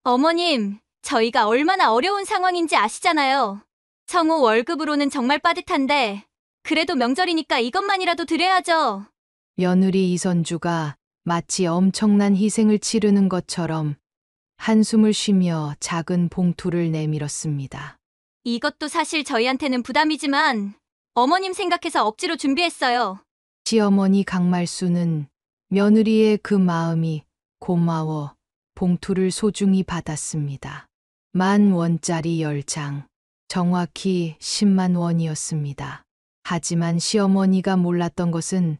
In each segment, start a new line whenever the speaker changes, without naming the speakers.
어머님, 저희가 얼마나 어려운 상황인지 아시잖아요. 성우 월급으로는 정말 빠듯한데, 그래도 명절이니까 이것만이라도 드려야죠.
며느리 이선주가 마치 엄청난 희생을 치르는 것처럼 한숨을 쉬며 작은 봉투를 내밀었습니다.
이것도 사실 저희한테는 부담이지만, 어머님 생각해서 억지로 준비했어요.
시어머니 강말수는 며느리의 그 마음이 고마워 봉투를 소중히 받았습니다. 10,000원짜리 10장, 정확히 10만 원이었습니다. 하지만 시어머니가 몰랐던 것은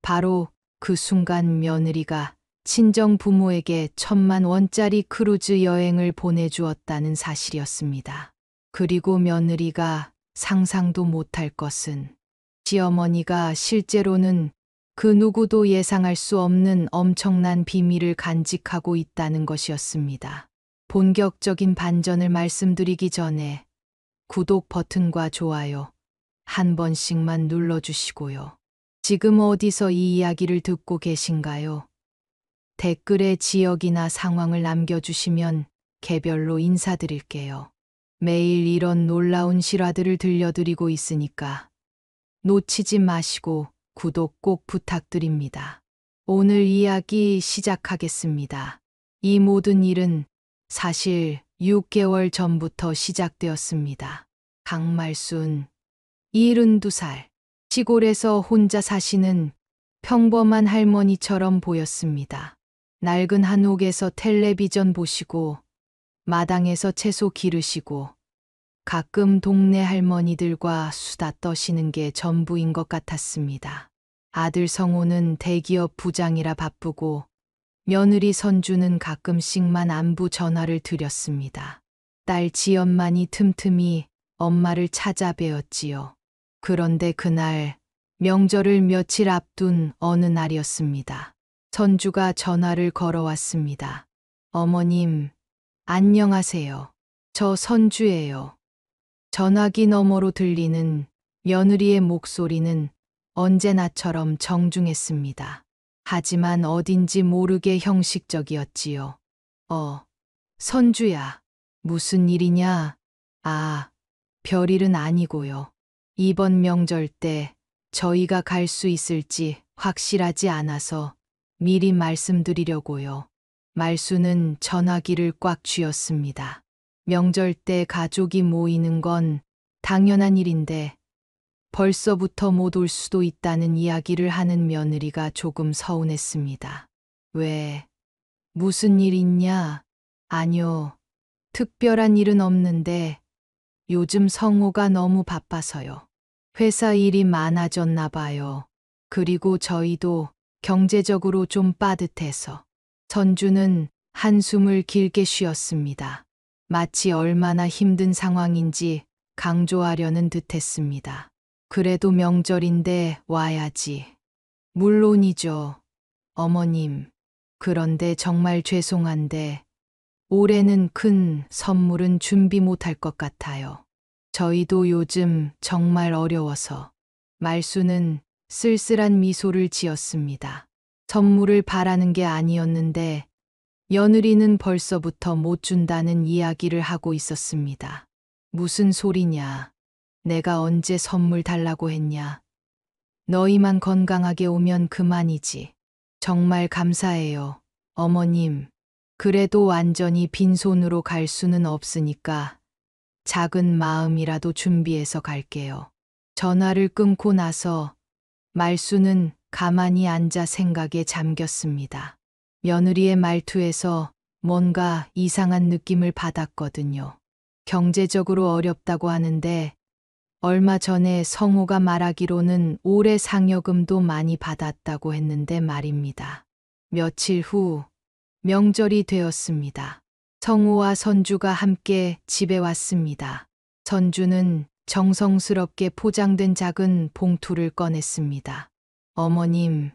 바로 그 순간 며느리가 친정 부모에게 1,000만 원짜리 크루즈 여행을 보내주었다는 사실이었습니다. 그리고 며느리가 상상도 못할 것은 시어머니가 실제로는 그 누구도 예상할 수 없는 엄청난 비밀을 간직하고 있다는 것이었습니다. 본격적인 반전을 말씀드리기 전에 구독 버튼과 좋아요 한 번씩만 눌러주시고요. 지금 어디서 이 이야기를 듣고 계신가요? 댓글에 지역이나 상황을 남겨주시면 개별로 인사드릴게요. 매일 이런 놀라운 실화들을 들려드리고 있으니까 놓치지 마시고 구독 꼭 부탁드립니다. 오늘 이야기 시작하겠습니다. 이 모든 일은 사실 6개월 전부터 시작되었습니다. 강말순, 72살, 시골에서 혼자 사시는 평범한 할머니처럼 보였습니다. 낡은 한옥에서 텔레비전 보시고, 마당에서 채소 기르시고, 가끔 동네 할머니들과 수다 떠시는 게 전부인 것 같았습니다. 아들 성호는 대기업 부장이라 바쁘고, 며느리 선주는 가끔씩만 안부 전화를 드렸습니다. 딸 지연만이 틈틈이 엄마를 찾아뵈었지요. 그런데 그날 명절을 며칠 앞둔 어느 날이었습니다. 선주가 전화를 걸어왔습니다. 어머님, 안녕하세요. 저 선주예요. 전화기 너머로 들리는 며느리의 목소리는 언제나처럼 정중했습니다. 하지만 어딘지 모르게 형식적이었지요. 선주야. 무슨 일이냐? 아, 별일은 아니고요. 이번 명절 때 저희가 갈 수 있을지 확실하지 않아서 미리 말씀드리려고요. 말수는 전화기를 꽉 쥐었습니다. 명절 때 가족이 모이는 건 당연한 일인데 벌써부터 못 올 수도 있다는 이야기를 하는 며느리가 조금 서운했습니다. 왜? 무슨 일 있냐? 아니요. 특별한 일은 없는데 요즘 성호가 너무 바빠서요. 회사 일이 많아졌나 봐요. 그리고 저희도 경제적으로 좀 빠듯해서. 선주는 한숨을 길게 쉬었습니다. 마치 얼마나 힘든 상황인지 강조하려는 듯했습니다. 그래도 명절인데 와야지. 물론이죠. 어머님. 그런데 정말 죄송한데 올해는 큰 선물은 준비 못할 것 같아요. 저희도 요즘 정말 어려워서. 말수는 쓸쓸한 미소를 지었습니다. 선물을 바라는 게 아니었는데 며느리는 벌써부터 못 준다는 이야기를 하고 있었습니다. 무슨 소리냐? 내가 언제 선물 달라고 했냐? 너희만 건강하게 오면 그만이지. 정말 감사해요, 어머님. 그래도 완전히 빈손으로 갈 수는 없으니까 작은 마음이라도 준비해서 갈게요. 전화를 끊고 나서 말수는 가만히 앉아 생각에 잠겼습니다. 며느리의 말투에서 뭔가 이상한 느낌을 받았거든요. 경제적으로 어렵다고 하는데 얼마 전에 성호가 말하기로는 올해 상여금도 많이 받았다고 했는데 말입니다. 며칠 후 명절이 되었습니다. 성호와 선주가 함께 집에 왔습니다. 선주는 정성스럽게 포장된 작은 봉투를 꺼냈습니다. 어머님,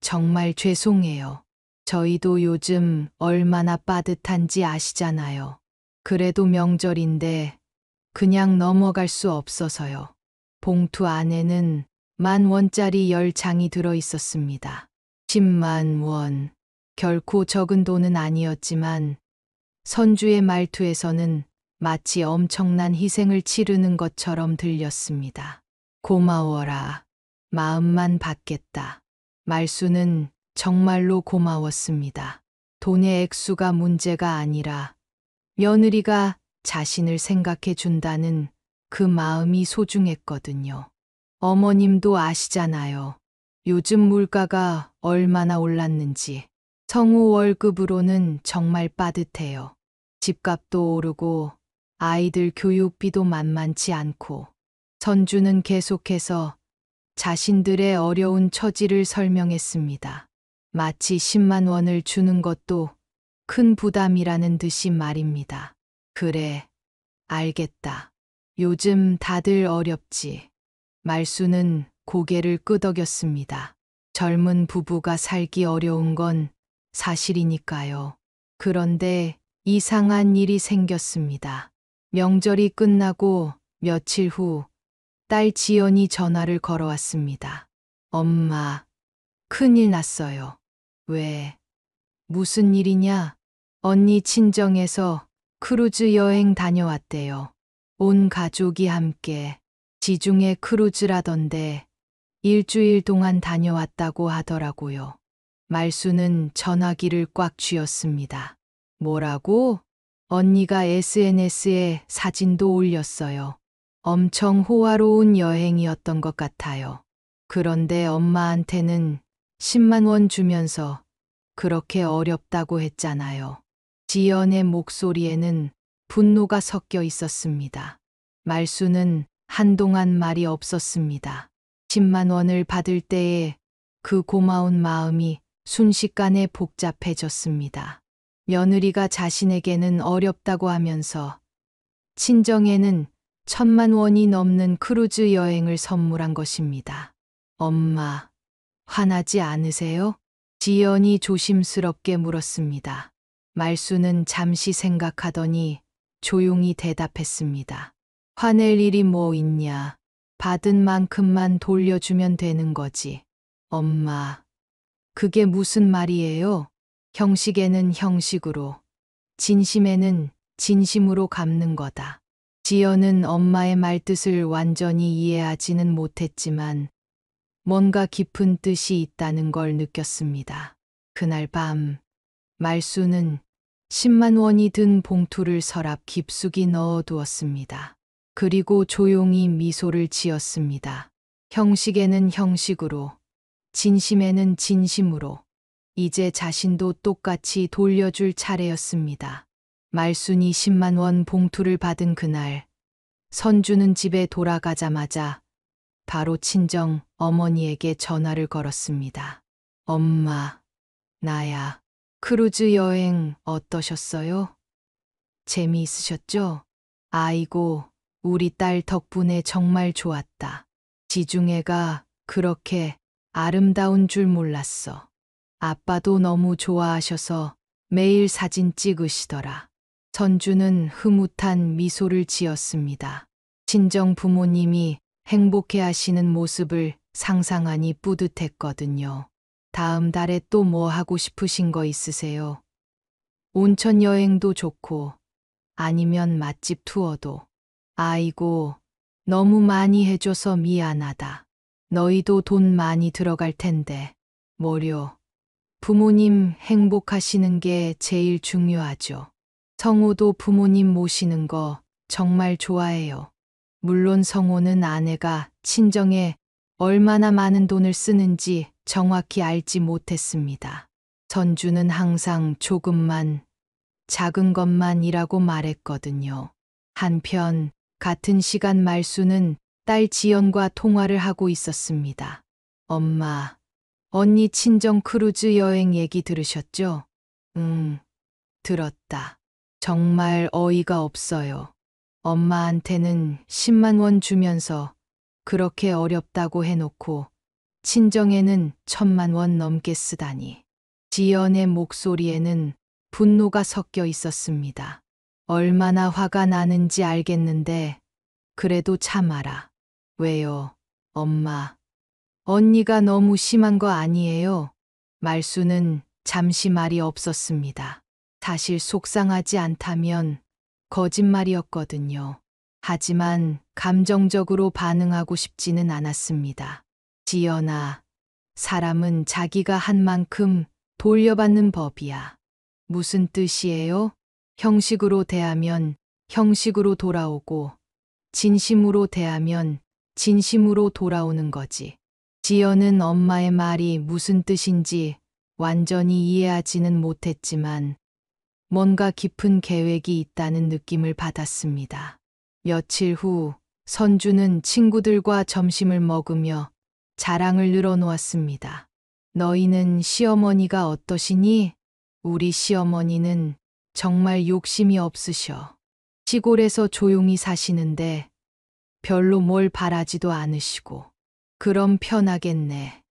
정말 죄송해요. 저희도 요즘 얼마나 빠듯한지 아시잖아요. 그래도 명절인데 그냥 넘어갈 수 없어서요. 봉투 안에는 10,000원짜리 10장이 들어 있었습니다. 10만 원. 결코 적은 돈은 아니었지만 선주의 말투에서는 마치 엄청난 희생을 치르는 것처럼 들렸습니다. 고마워라. 마음만 받겠다. 말수는 정말로 고마웠습니다. 돈의 액수가 문제가 아니라 며느리가 자신을 생각해 준다는 그 마음이 소중했거든요. 어머님도 아시잖아요. 요즘 물가가 얼마나 올랐는지. 성우 월급으로는 정말 빠듯해요. 집값도 오르고 아이들 교육비도 만만치 않고. 선주는 계속해서 자신들의 어려운 처지를 설명했습니다. 마치 10만 원을 주는 것도 큰 부담이라는 듯이 말입니다. 그래, 알겠다. 요즘 다들 어렵지. 말수는 고개를 끄덕였습니다. 젊은 부부가 살기 어려운 건 사실이니까요. 그런데 이상한 일이 생겼습니다. 명절이 끝나고 며칠 후 딸 지연이 전화를 걸어왔습니다. 엄마, 큰일 났어요. 왜? 무슨 일이냐? 언니 친정에서 크루즈 여행 다녀왔대요. 온 가족이 함께 지중해 크루즈라던데 일주일 동안 다녀왔다고 하더라고요. 말수는 전화기를 꽉 쥐었습니다. 뭐라고? 언니가 SNS에 사진도 올렸어요. 엄청 호화로운 여행이었던 것 같아요. 그런데 엄마한테는 10만 원 주면서 그렇게 어렵다고 했잖아요. 지연의 목소리에는 분노가 섞여 있었습니다. 말수는 한동안 말이 없었습니다. 10만 원을 받을 때에 그 고마운 마음이 순식간에 복잡해졌습니다. 며느리가 자신에게는 어렵다고 하면서 친정에는 1,000만 원이 넘는 크루즈 여행을 선물한 것입니다. 엄마, 화나지 않으세요? 지연이 조심스럽게 물었습니다. 말수는 잠시 생각하더니 조용히 대답했습니다. 화낼 일이 뭐 있냐? 받은 만큼만 돌려주면 되는 거지. 엄마, 그게 무슨 말이에요? 형식에는 형식으로, 진심에는 진심으로 갚는 거다. 지연은 엄마의 말뜻을 완전히 이해하지는 못했지만 뭔가 깊은 뜻이 있다는 걸 느꼈습니다. 그날 밤, 말수는 10만 원이 든 봉투를 서랍 깊숙이 넣어두었습니다. 그리고 조용히 미소를 지었습니다. 형식에는 형식으로, 진심에는 진심으로, 이제 자신도 똑같이 돌려줄 차례였습니다. 말순이 10만 원 봉투를 받은 그날, 선주는 집에 돌아가자마자 바로 친정 어머니에게 전화를 걸었습니다. 엄마, 나야. 크루즈 여행 어떠셨어요? 재미있으셨죠? 아이고, 우리 딸 덕분에 정말 좋았다. 지중해가 그렇게 아름다운 줄 몰랐어. 아빠도 너무 좋아하셔서 매일 사진 찍으시더라. 선주는 흐뭇한 미소를 지었습니다. 친정 부모님이 행복해 하시는 모습을 상상하니 뿌듯했거든요. 다음 달에 또 뭐 하고 싶으신 거 있으세요? 온천 여행도 좋고, 아니면 맛집 투어도. 아이고, 너무 많이 해줘서 미안하다. 너희도 돈 많이 들어갈 텐데. 뭐려. 부모님 행복하시는 게 제일 중요하죠. 성호도 부모님 모시는 거 정말 좋아해요. 물론 성호는 아내가 친정에 얼마나 많은 돈을 쓰는지 정확히 알지 못했습니다. 선주는 항상 조금만, 작은 것만이라고 말했거든요. 한편 같은 시간 말수는 딸 지연과 통화를 하고 있었습니다. 엄마, 언니 친정 크루즈 여행 얘기 들으셨죠? 응, 들었다. 정말 어이가 없어요. 엄마한테는 10만 원 주면서 그렇게 어렵다고 해놓고 친정에는 1,000만 원 넘게 쓰다니. 지연의 목소리에는 분노가 섞여 있었습니다. 얼마나 화가 나는지 알겠는데 그래도 참아라. 왜요, 엄마? 언니가 너무 심한 거 아니에요? 말수는 잠시 말이 없었습니다. 사실 속상하지 않다면 거짓말이었거든요. 하지만 감정적으로 반응하고 싶지는 않았습니다. 지연아, 사람은 자기가 한 만큼 돌려받는 법이야. 무슨 뜻이에요? 형식으로 대하면 형식으로 돌아오고, 진심으로 대하면 진심으로 돌아오는 거지. 지연은 엄마의 말이 무슨 뜻인지 완전히 이해하지는 못했지만 뭔가 깊은 계획이 있다는 느낌을 받았습니다. 며칠 후 선주는 친구들과 점심을 먹으며 자랑을 늘어놓았습니다. 너희는 시어머니가 어떠시니? 우리 시어머니는 정말 욕심이 없으셔. 시골에서 조용히 사시는데 별로 뭘 바라지도 않으시고. 그럼 편하겠네.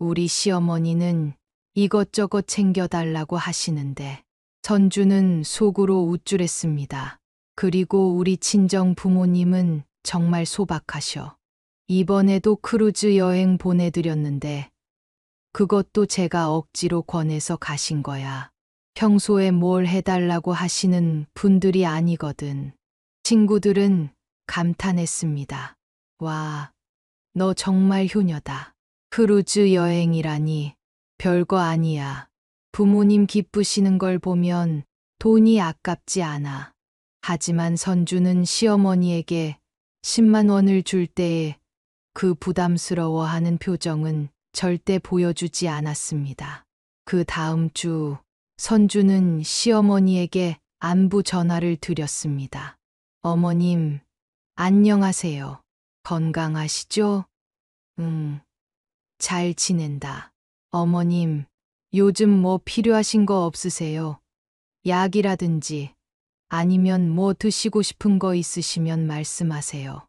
우리 시어머니는 이것저것 챙겨달라고 하시는데. 선주는 속으로 우쭐했습니다. 그리고 우리 친정 부모님은 정말 소박하셔. 이번에도 크루즈 여행 보내드렸는데 그것도 제가 억지로 권해서 가신 거야. 평소에 뭘 해달라고 하시는 분들이 아니거든. 친구들은 감탄했습니다. 와, 너 정말 효녀다. 크루즈 여행이라니 별거 아니야. 부모님 기쁘시는 걸 보면 돈이 아깝지 않아. 하지만 선주는 시어머니에게 10만 원을 줄 때에 그 부담스러워하는 표정은 절대 보여주지 않았습니다. 그 다음 주 선주는 시어머니에게 안부 전화를 드렸습니다. 어머님, 안녕하세요. 건강하시죠? 잘 지낸다. 어머님, 요즘 뭐 필요하신 거 없으세요? 약이라든지 아니면 뭐 드시고 싶은 거 있으시면 말씀하세요.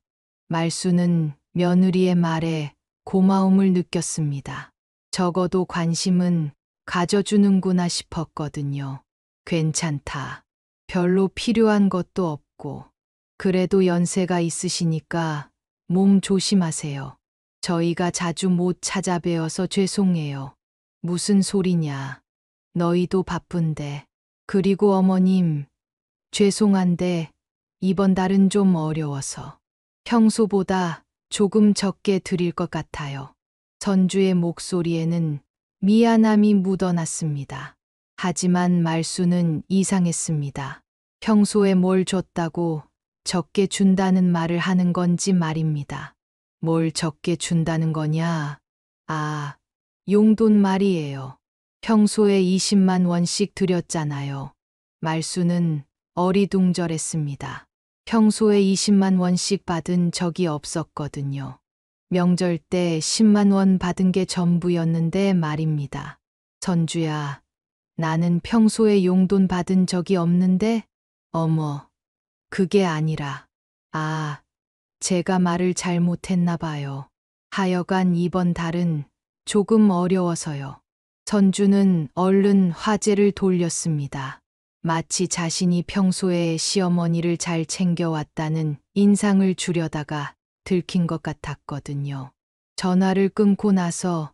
말수는 며느리의 말에 고마움을 느꼈습니다. 적어도 관심은 가져주는구나 싶었거든요. 괜찮다. 별로 필요한 것도 없고. 그래도 연세가 있으시니까 몸 조심하세요. 저희가 자주 못 찾아뵈어서 죄송해요. 무슨 소리냐. 너희도 바쁜데. 그리고 어머님, 죄송한데 이번 달은 좀 어려워서 평소보다 조금 적게 드릴 것 같아요. 선주의 목소리에는 미안함이 묻어났습니다. 하지만 말수는 이상했습니다. 평소에 뭘 줬다고 적게 준다는 말을 하는 건지 말입니다. 뭘 적게 준다는 거냐? 아, 용돈 말이에요. 평소에 20만 원씩 드렸잖아요. 말수는 어리둥절했습니다. 평소에 20만 원씩 받은 적이 없었거든요. 명절 때 10만 원 받은 게 전부였는데 말입니다. 선주야, 나는 평소에 용돈 받은 적이 없는데? 어머, 그게 아니라, 제가 말을 잘못했나 봐요. 하여간 이번 달은 조금 어려워서요. 선주는 얼른 화제를 돌렸습니다. 마치 자신이 평소에 시어머니를 잘 챙겨왔다는 인상을 주려다가 들킨 것 같았거든요. 전화를 끊고 나서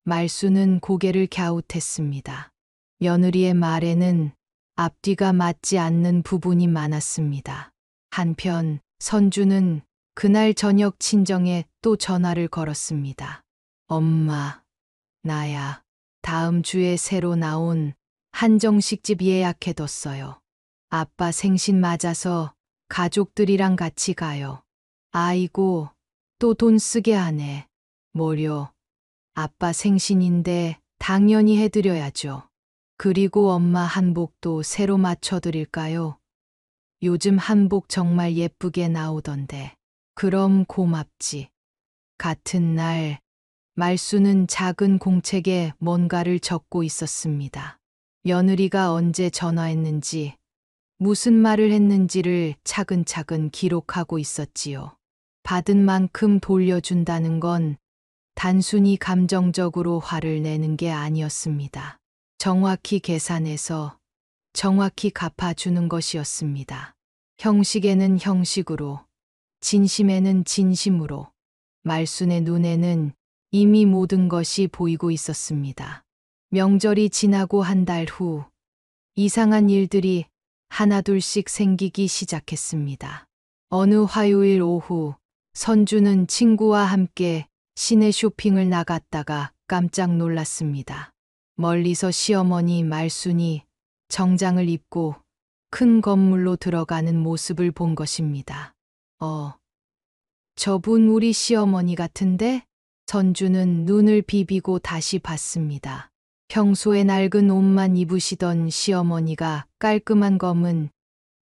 말수는 고개를 갸웃했습니다. 며느리의 말에는 앞뒤가 맞지 않는 부분이 많았습니다. 한편 선주는 그날 저녁 친정에 또 전화를 걸었습니다. 엄마, 나야. 다음 주에 새로 나온 한정식집 예약해뒀어요. 아빠 생신 맞아서 가족들이랑 같이 가요. 아이고, 또 돈 쓰게 하네. 뭐려. 아빠 생신인데 당연히 해드려야죠. 그리고 엄마 한복도 새로 맞춰드릴까요? 요즘 한복 정말 예쁘게 나오던데. 그럼 고맙지. 같은 날, 말수는 작은 공책에 뭔가를 적고 있었습니다. 며느리가 언제 전화했는지, 무슨 말을 했는지를 차근차근 기록하고 있었지요. 받은 만큼 돌려준다는 건 단순히 감정적으로 화를 내는 게 아니었습니다. 정확히 계산해서 정확히 갚아주는 것이었습니다. 형식에는 형식으로, 진심에는 진심으로, 말순의 눈에는 이미 모든 것이 보이고 있었습니다. 명절이 지나고 한 달 후, 이상한 일들이 하나둘씩 생기기 시작했습니다. 어느 화요일 오후 선주는 친구와 함께 시내 쇼핑을 나갔다가 깜짝 놀랐습니다. 멀리서 시어머니 말순이 정장을 입고 큰 건물로 들어가는 모습을 본 것입니다. 저분 우리 시어머니 같은데? 선주는 눈을 비비고 다시 봤습니다. 평소에 낡은 옷만 입으시던 시어머니가 깔끔한 검은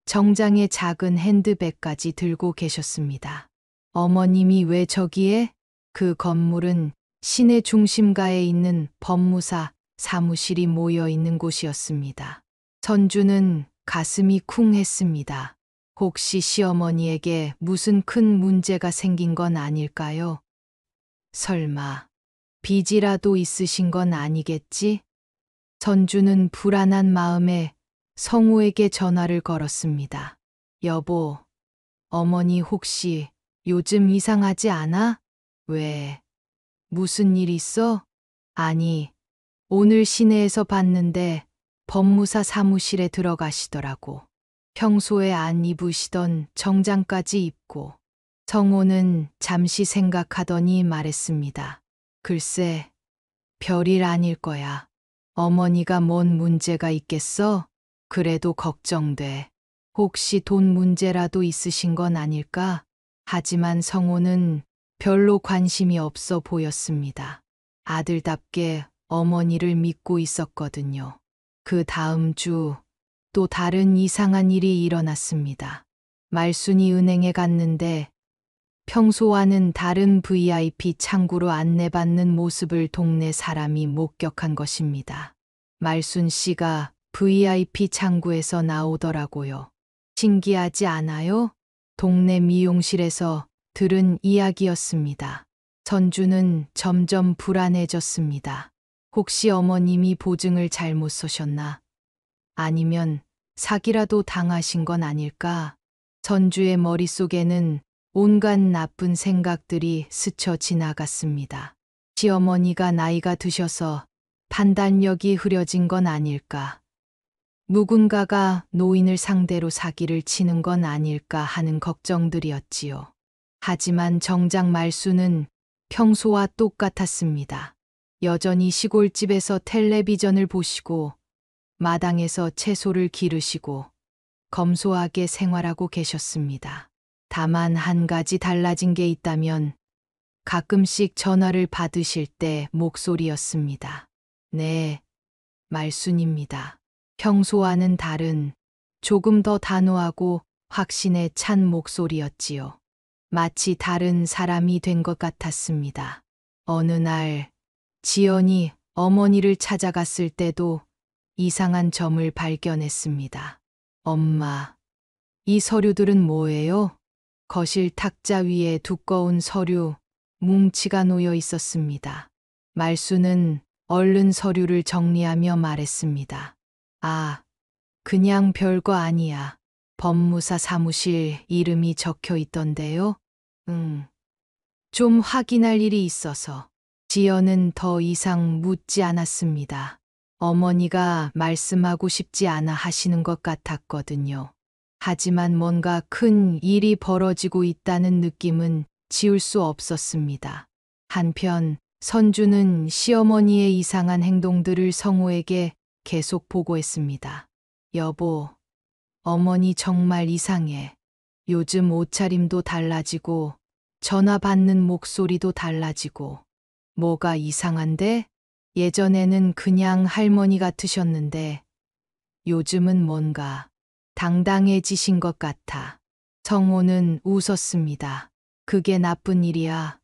정장에 작은 핸드백까지 들고 계셨습니다. 어머님이 왜 저기에? 그 건물은 시내 중심가에 있는 법무사 사무실이 모여 있는 곳이었습니다. 선주는 가슴이 쿵 했습니다. 혹시 시어머니에게 무슨 큰 문제가 생긴 건 아닐까요? 설마 빚이라도 있으신 건 아니겠지? 선주는 불안한 마음에 성우에게 전화를 걸었습니다. 여보, 어머니 혹시 요즘 이상하지 않아? 왜? 무슨 일 있어? 아니, 오늘 시내에서 봤는데 법무사 사무실에 들어가시더라고. 평소에 안 입으시던 정장까지 입고. 성호는 잠시 생각하더니 말했습니다. 글쎄, 별일 아닐 거야. 어머니가 뭔 문제가 있겠어? 그래도 걱정돼. 혹시 돈 문제라도 있으신 건 아닐까? 하지만 성호는 별로 관심이 없어 보였습니다. 아들답게 어머니를 믿고 있었거든요. 그 다음 주 또 다른 이상한 일이 일어났습니다. 말순이 은행에 갔는데 평소와는 다른 VIP 창구로 안내받는 모습을 동네 사람이 목격한 것입니다. 말순 씨가 VIP 창구에서 나오더라고요. 신기하지 않아요? 동네 미용실에서 들은 이야기였습니다. 선주는 점점 불안해졌습니다. 혹시 어머님이 보증을 잘못 서셨나? 아니면 사기라도 당하신 건 아닐까? 선주의 머릿속에는 온갖 나쁜 생각들이 스쳐 지나갔습니다. 시어머니가 나이가 드셔서 판단력이 흐려진 건 아닐까? 누군가가 노인을 상대로 사기를 치는 건 아닐까 하는 걱정들이었지요. 하지만 정작 말수는 평소와 똑같았습니다. 여전히 시골집에서 텔레비전을 보시고 마당에서 채소를 기르시고 검소하게 생활하고 계셨습니다. 다만 한 가지 달라진 게 있다면 가끔씩 전화를 받으실 때 목소리였습니다. 네, 말순입니다. 평소와는 다른 조금 더 단호하고 확신에 찬 목소리였지요. 마치 다른 사람이 된 것 같았습니다. 어느 날 지연이 어머니를 찾아갔을 때도 이상한 점을 발견했습니다. 엄마, 이 서류들은 뭐예요? 거실 탁자 위에 두꺼운 서류, 뭉치가 놓여 있었습니다. 말수는 얼른 서류를 정리하며 말했습니다. 아, 그냥 별거 아니야. 법무사 사무실 이름이 적혀 있던데요? 좀 확인할 일이 있어서. 지연은 더 이상 묻지 않았습니다. 어머니가 말씀하고 싶지 않아 하시는 것 같았거든요. 하지만 뭔가 큰 일이 벌어지고 있다는 느낌은 지울 수 없었습니다. 한편 선주는 시어머니의 이상한 행동들을 성호에게 계속 보고했습니다. 여보, 어머니 정말 이상해. 요즘 옷차림도 달라지고 전화 받는 목소리도 달라지고. 뭐가 이상한데? 예전에는 그냥 할머니 같으셨는데 요즘은 뭔가 당당해지신 것 같아. 성호는 웃었습니다. 그게 나쁜 일이야.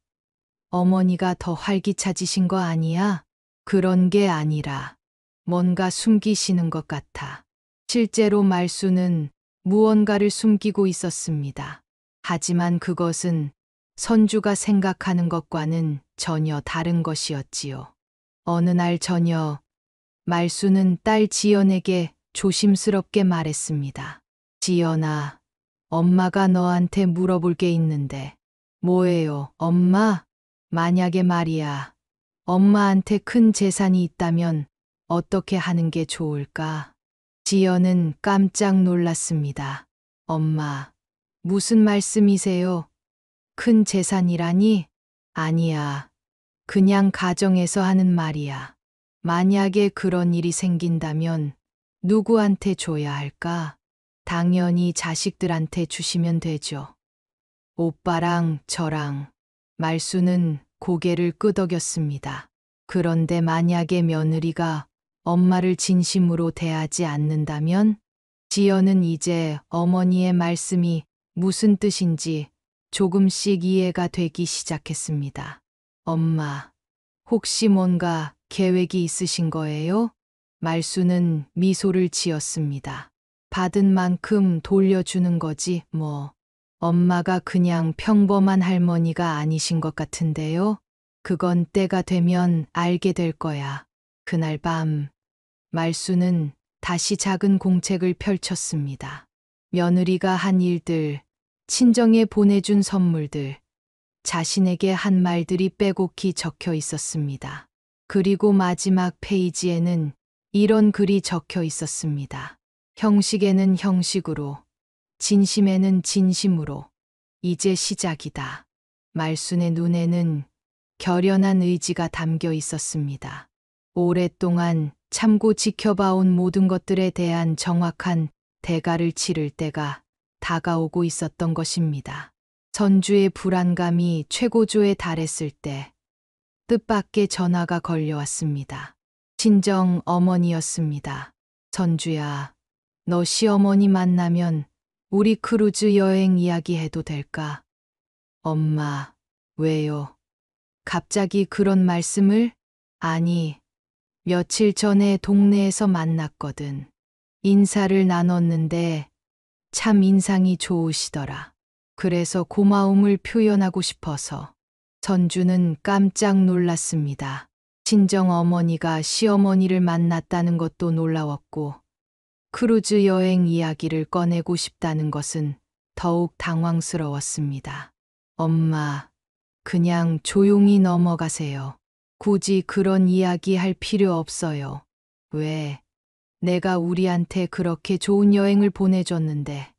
어머니가 더 활기차지신 거 아니야? 그런 게 아니라 뭔가 숨기시는 것 같아. 실제로 말수는 무언가를 숨기고 있었습니다. 하지만 그것은 선주가 생각하는 것과는 전혀 다른 것이었지요. 어느 날 저녁, 말수는 딸 지연에게 조심스럽게 말했습니다. 지연아, 엄마가 너한테 물어볼 게 있는데. 뭐예요, 엄마? 만약에 말이야, 엄마한테 큰 재산이 있다면 어떻게 하는 게 좋을까? 지연은 깜짝 놀랐습니다. 엄마, 무슨 말씀이세요? 큰 재산이라니? 아니야. 그냥 가정에서 하는 말이야. 만약에 그런 일이 생긴다면 누구한테 줘야 할까? 당연히 자식들한테 주시면 되죠. 오빠랑 저랑. 말수는 고개를 끄덕였습니다. 그런데 만약에 며느리가 엄마를 진심으로 대하지 않는다면? 지연은 이제 어머니의 말씀이 무슨 뜻인지 조금씩 이해가 되기 시작했습니다. 엄마, 혹시 뭔가 계획이 있으신 거예요? 말수는 미소를 지었습니다. 받은 만큼 돌려주는 거지, 뭐. 엄마가 그냥 평범한 할머니가 아니신 것 같은데요? 그건 때가 되면 알게 될 거야. 그날 밤, 말수는 다시 작은 공책을 펼쳤습니다. 며느리가 한 일들, 친정에 보내준 선물들, 자신에게 한 말들이 빼곡히 적혀 있었습니다. 그리고 마지막 페이지에는 이런 글이 적혀 있었습니다. 형식에는 형식으로, 진심에는 진심으로, 이제 시작이다. 말순의 눈에는 결연한 의지가 담겨 있었습니다. 오랫동안 참고 지켜봐온 모든 것들에 대한 정확한 대가를 치를 때가 다가오고 있었던 것입니다. 선주의 불안감이 최고조에 달했을 때 뜻밖의 전화가 걸려왔습니다. 친정 어머니였습니다. 선주야, 너 시어머니 만나면 우리 크루즈 여행 이야기해도 될까? 엄마, 왜요? 갑자기 그런 말씀을? 아니, 며칠 전에 동네에서 만났거든. 인사를 나눴는데 참 인상이 좋으시더라. 그래서 고마움을 표현하고 싶어서. 선주는 깜짝 놀랐습니다. 친정 어머니가 시어머니를 만났다는 것도 놀라웠고, 크루즈 여행 이야기를 꺼내고 싶다는 것은 더욱 당황스러웠습니다. 엄마, 그냥 조용히 넘어가세요. 굳이 그런 이야기 할 필요 없어요. 왜? 내가 우리한테 그렇게 좋은 여행을 보내줬는데,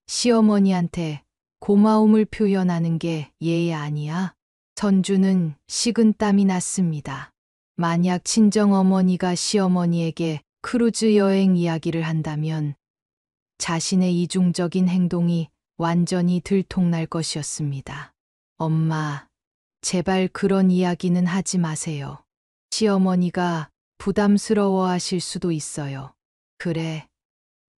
시어머니한테 고마움을 표현하는 게 예의 아니야? 선주는 식은땀이 났습니다. 만약 친정어머니가 시어머니에게 크루즈 여행 이야기를 한다면 자신의 이중적인 행동이 완전히 들통날 것이었습니다. 엄마, 제발 그런 이야기는 하지 마세요. 시어머니가 부담스러워 하실 수도 있어요. 그래.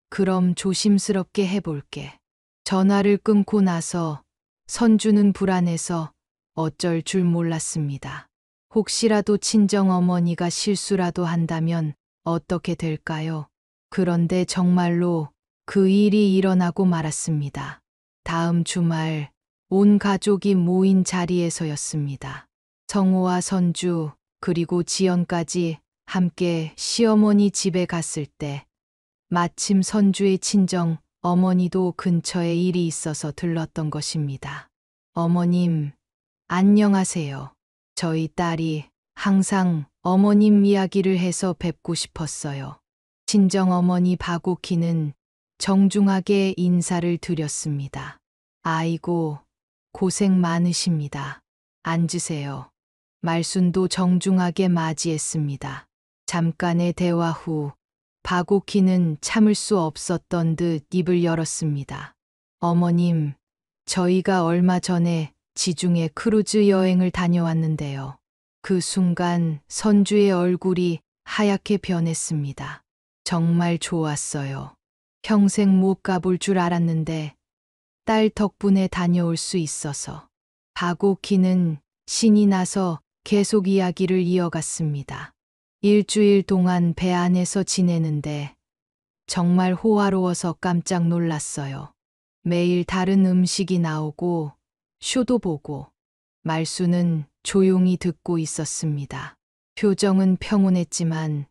그럼 조심스럽게 해볼게. 전화를 끊고 나서 선주는 불안해서 어쩔 줄 몰랐습니다. 혹시라도 친정어머니가 실수라도 한다면 어떻게 될까요? 그런데 정말로 그 일이 일어나고 말았습니다. 다음 주말 온 가족이 모인 자리에서였습니다. 성호와 선주 그리고 지연까지 함께 시어머니 집에 갔을 때 마침 선주의 친정 어머니도 근처에 일이 있어서 들렀던 것입니다. 어머님, 안녕하세요. 저희 딸이 항상 어머님 이야기를 해서 뵙고 싶었어요. 친정 어머니 박옥희는 정중하게 인사를 드렸습니다. 아이고, 고생 많으십니다. 앉으세요. 말순도 정중하게 맞이했습니다. 잠깐의 대화 후 박옥희는 참을 수 없었던 듯 입을 열었습니다. 어머님, 저희가 얼마 전에 지중해 크루즈 여행을 다녀왔는데요. 그 순간 선주의 얼굴이 하얗게 변했습니다. 정말 좋았어요. 평생 못 가볼 줄 알았는데 딸 덕분에 다녀올 수 있어서. 박옥희는 신이 나서 계속 이야기를 이어갔습니다. 일주일 동안 배 안에서 지내는데 정말 호화로워서 깜짝 놀랐어요. 매일 다른 음식이 나오고 쇼도 보고 말수는 조용히 듣고 있었습니다. 표정은 평온했지만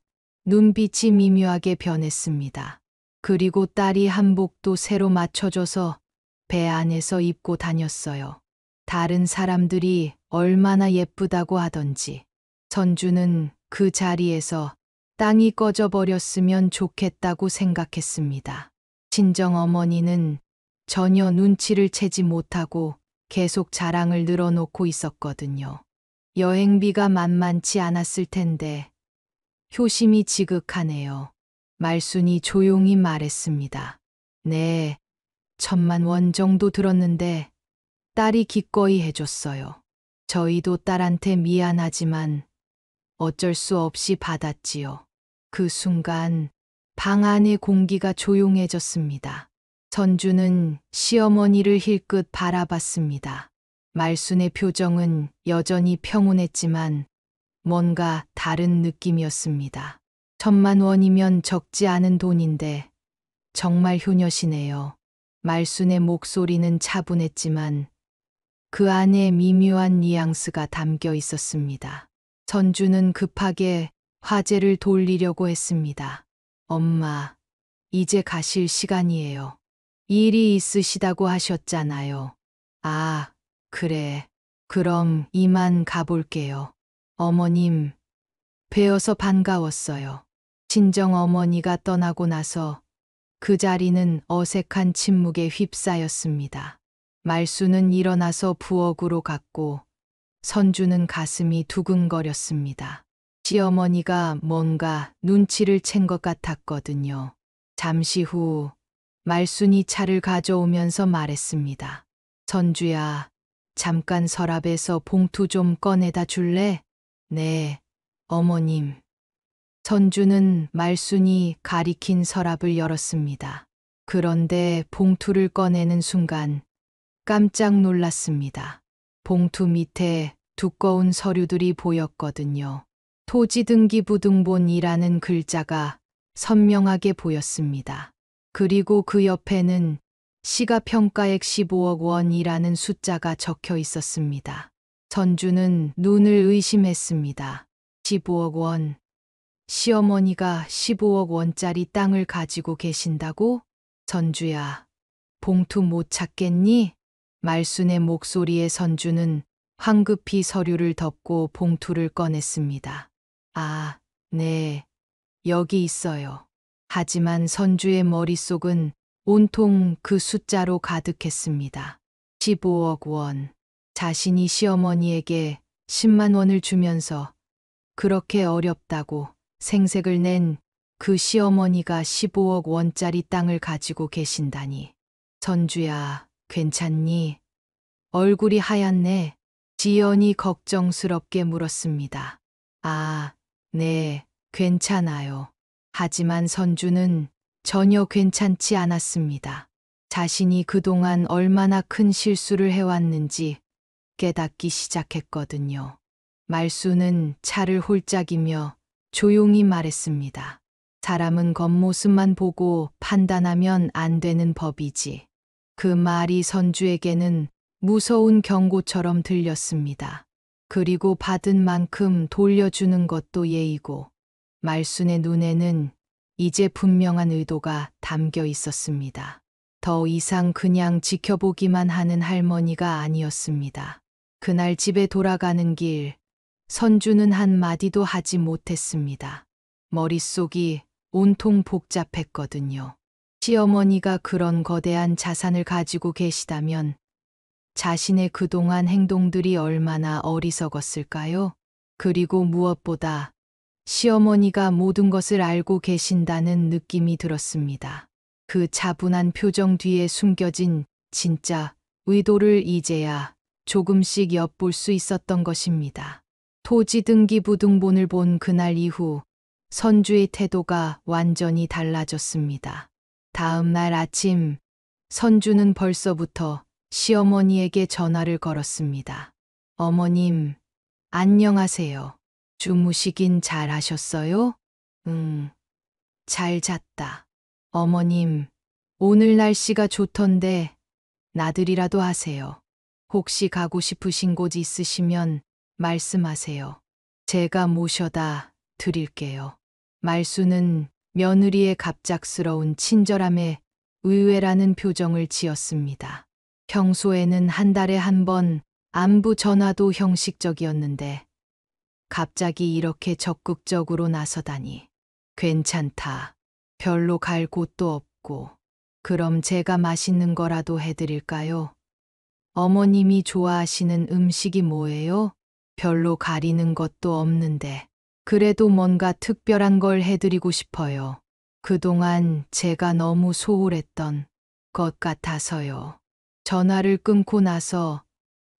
눈빛이 미묘하게 변했습니다. 그리고 딸이 한복도 새로 맞춰줘서 배 안에서 입고 다녔어요. 다른 사람들이 얼마나 예쁘다고 하던지. 선주는 그 자리에서 땅이 꺼져버렸으면 좋겠다고 생각했습니다. 친정어머니는 전혀 눈치를 채지 못하고 계속 자랑을 늘어놓고 있었거든요. 여행비가 만만치 않았을 텐데 효심이 지극하네요. 말순이 조용히 말했습니다. 네, 1,000만 원 정도 들었는데 딸이 기꺼이 해줬어요. 저희도 딸한테 미안하지만 어쩔 수 없이 받았지요. 그 순간 방 안의 공기가 조용해졌습니다. 선주는 시어머니를 힐끗 바라봤습니다. 말순의 표정은 여전히 평온했지만 뭔가 다른 느낌이었습니다. 1,000만 원이면 적지 않은 돈인데 정말 효녀시네요. 말순의 목소리는 차분했지만 그 안에 미묘한 뉘앙스가 담겨 있었습니다. 선주는 급하게 화제를 돌리려고 했습니다. 엄마, 이제 가실 시간이에요. 일이 있으시다고 하셨잖아요. 아, 그래. 그럼 이만 가볼게요. 어머님, 뵈어서 반가웠어요. 친정어머니가 떠나고 나서 그 자리는 어색한 침묵에 휩싸였습니다. 말수는 일어나서 부엌으로 갔고 선주는 가슴이 두근거렸습니다. 시어머니가 뭔가 눈치를 챈 것 같았거든요. 잠시 후 말순이 차를 가져오면서 말했습니다. 선주야, 잠깐 서랍에서 봉투 좀 꺼내다 줄래? 네, 어머님. 선주는 말순이 가리킨 서랍을 열었습니다. 그런데 봉투를 꺼내는 순간 깜짝 놀랐습니다. 봉투 밑에 두꺼운 서류들이 보였거든요. 토지등기부등본이라는 글자가 선명하게 보였습니다. 그리고 그 옆에는 시가평가액 15억 원이라는 숫자가 적혀 있었습니다. 선주는 눈을 의심했습니다. 15억 원. 시어머니가 15억 원짜리 땅을 가지고 계신다고? 선주야, 봉투 못 찾겠니? 말순의 목소리에 선주는 황급히 서류를 덮고 봉투를 꺼냈습니다. 아, 네, 여기 있어요. 하지만 선주의 머릿속은 온통 그 숫자로 가득했습니다. 15억 원. 자신이 시어머니에게 10만 원을 주면서 그렇게 어렵다고 생색을 낸 그 시어머니가 15억 원짜리 땅을 가지고 계신다니. 선주야, 괜찮니? 얼굴이 하얗네. 지연이 걱정스럽게 물었습니다. 아, 네, 괜찮아요. 하지만 선주는 전혀 괜찮지 않았습니다. 자신이 그동안 얼마나 큰 실수를 해왔는지 깨닫기 시작했거든요. 말수는 차를 홀짝이며 조용히 말했습니다. 사람은 겉모습만 보고 판단하면 안 되는 법이지. 그 말이 선주에게는 무서운 경고처럼 들렸습니다. 그리고 받은 만큼 돌려주는 것도 예의고, 말순의 눈에는 이제 분명한 의도가 담겨 있었습니다. 더 이상 그냥 지켜보기만 하는 할머니가 아니었습니다. 그날 집에 돌아가는 길, 선주는 한마디도 하지 못했습니다. 머릿속이 온통 복잡했거든요. 시어머니가 그런 거대한 자산을 가지고 계시다면 자신의 그동안 행동들이 얼마나 어리석었을까요? 그리고 무엇보다 시어머니가 모든 것을 알고 계신다는 느낌이 들었습니다. 그 차분한 표정 뒤에 숨겨진 진짜 의도를 이제야 조금씩 엿볼 수 있었던 것입니다. 토지등기부등본을 본 그날 이후 선주의 태도가 완전히 달라졌습니다. 다음 날 아침, 선주는 벌써부터 시어머니에게 전화를 걸었습니다. 어머님, 안녕하세요. 주무시긴 잘 하셨어요? 잘 잤다. 어머님, 오늘 날씨가 좋던데 나들이라도 하세요. 혹시 가고 싶으신 곳 있으시면 말씀하세요. 제가 모셔다 드릴게요. 말수는 며느리의 갑작스러운 친절함에 의외라는 표정을 지었습니다. 평소에는 한 달에 한 번 안부 전화도 형식적이었는데 갑자기 이렇게 적극적으로 나서다니. 괜찮다. 별로 갈 곳도 없고. 그럼 제가 맛있는 거라도 해드릴까요? 어머님이 좋아하시는 음식이 뭐예요? 별로 가리는 것도 없는데. 그래도 뭔가 특별한 걸 해드리고 싶어요. 그동안 제가 너무 소홀했던 것 같아서요. 전화를 끊고 나서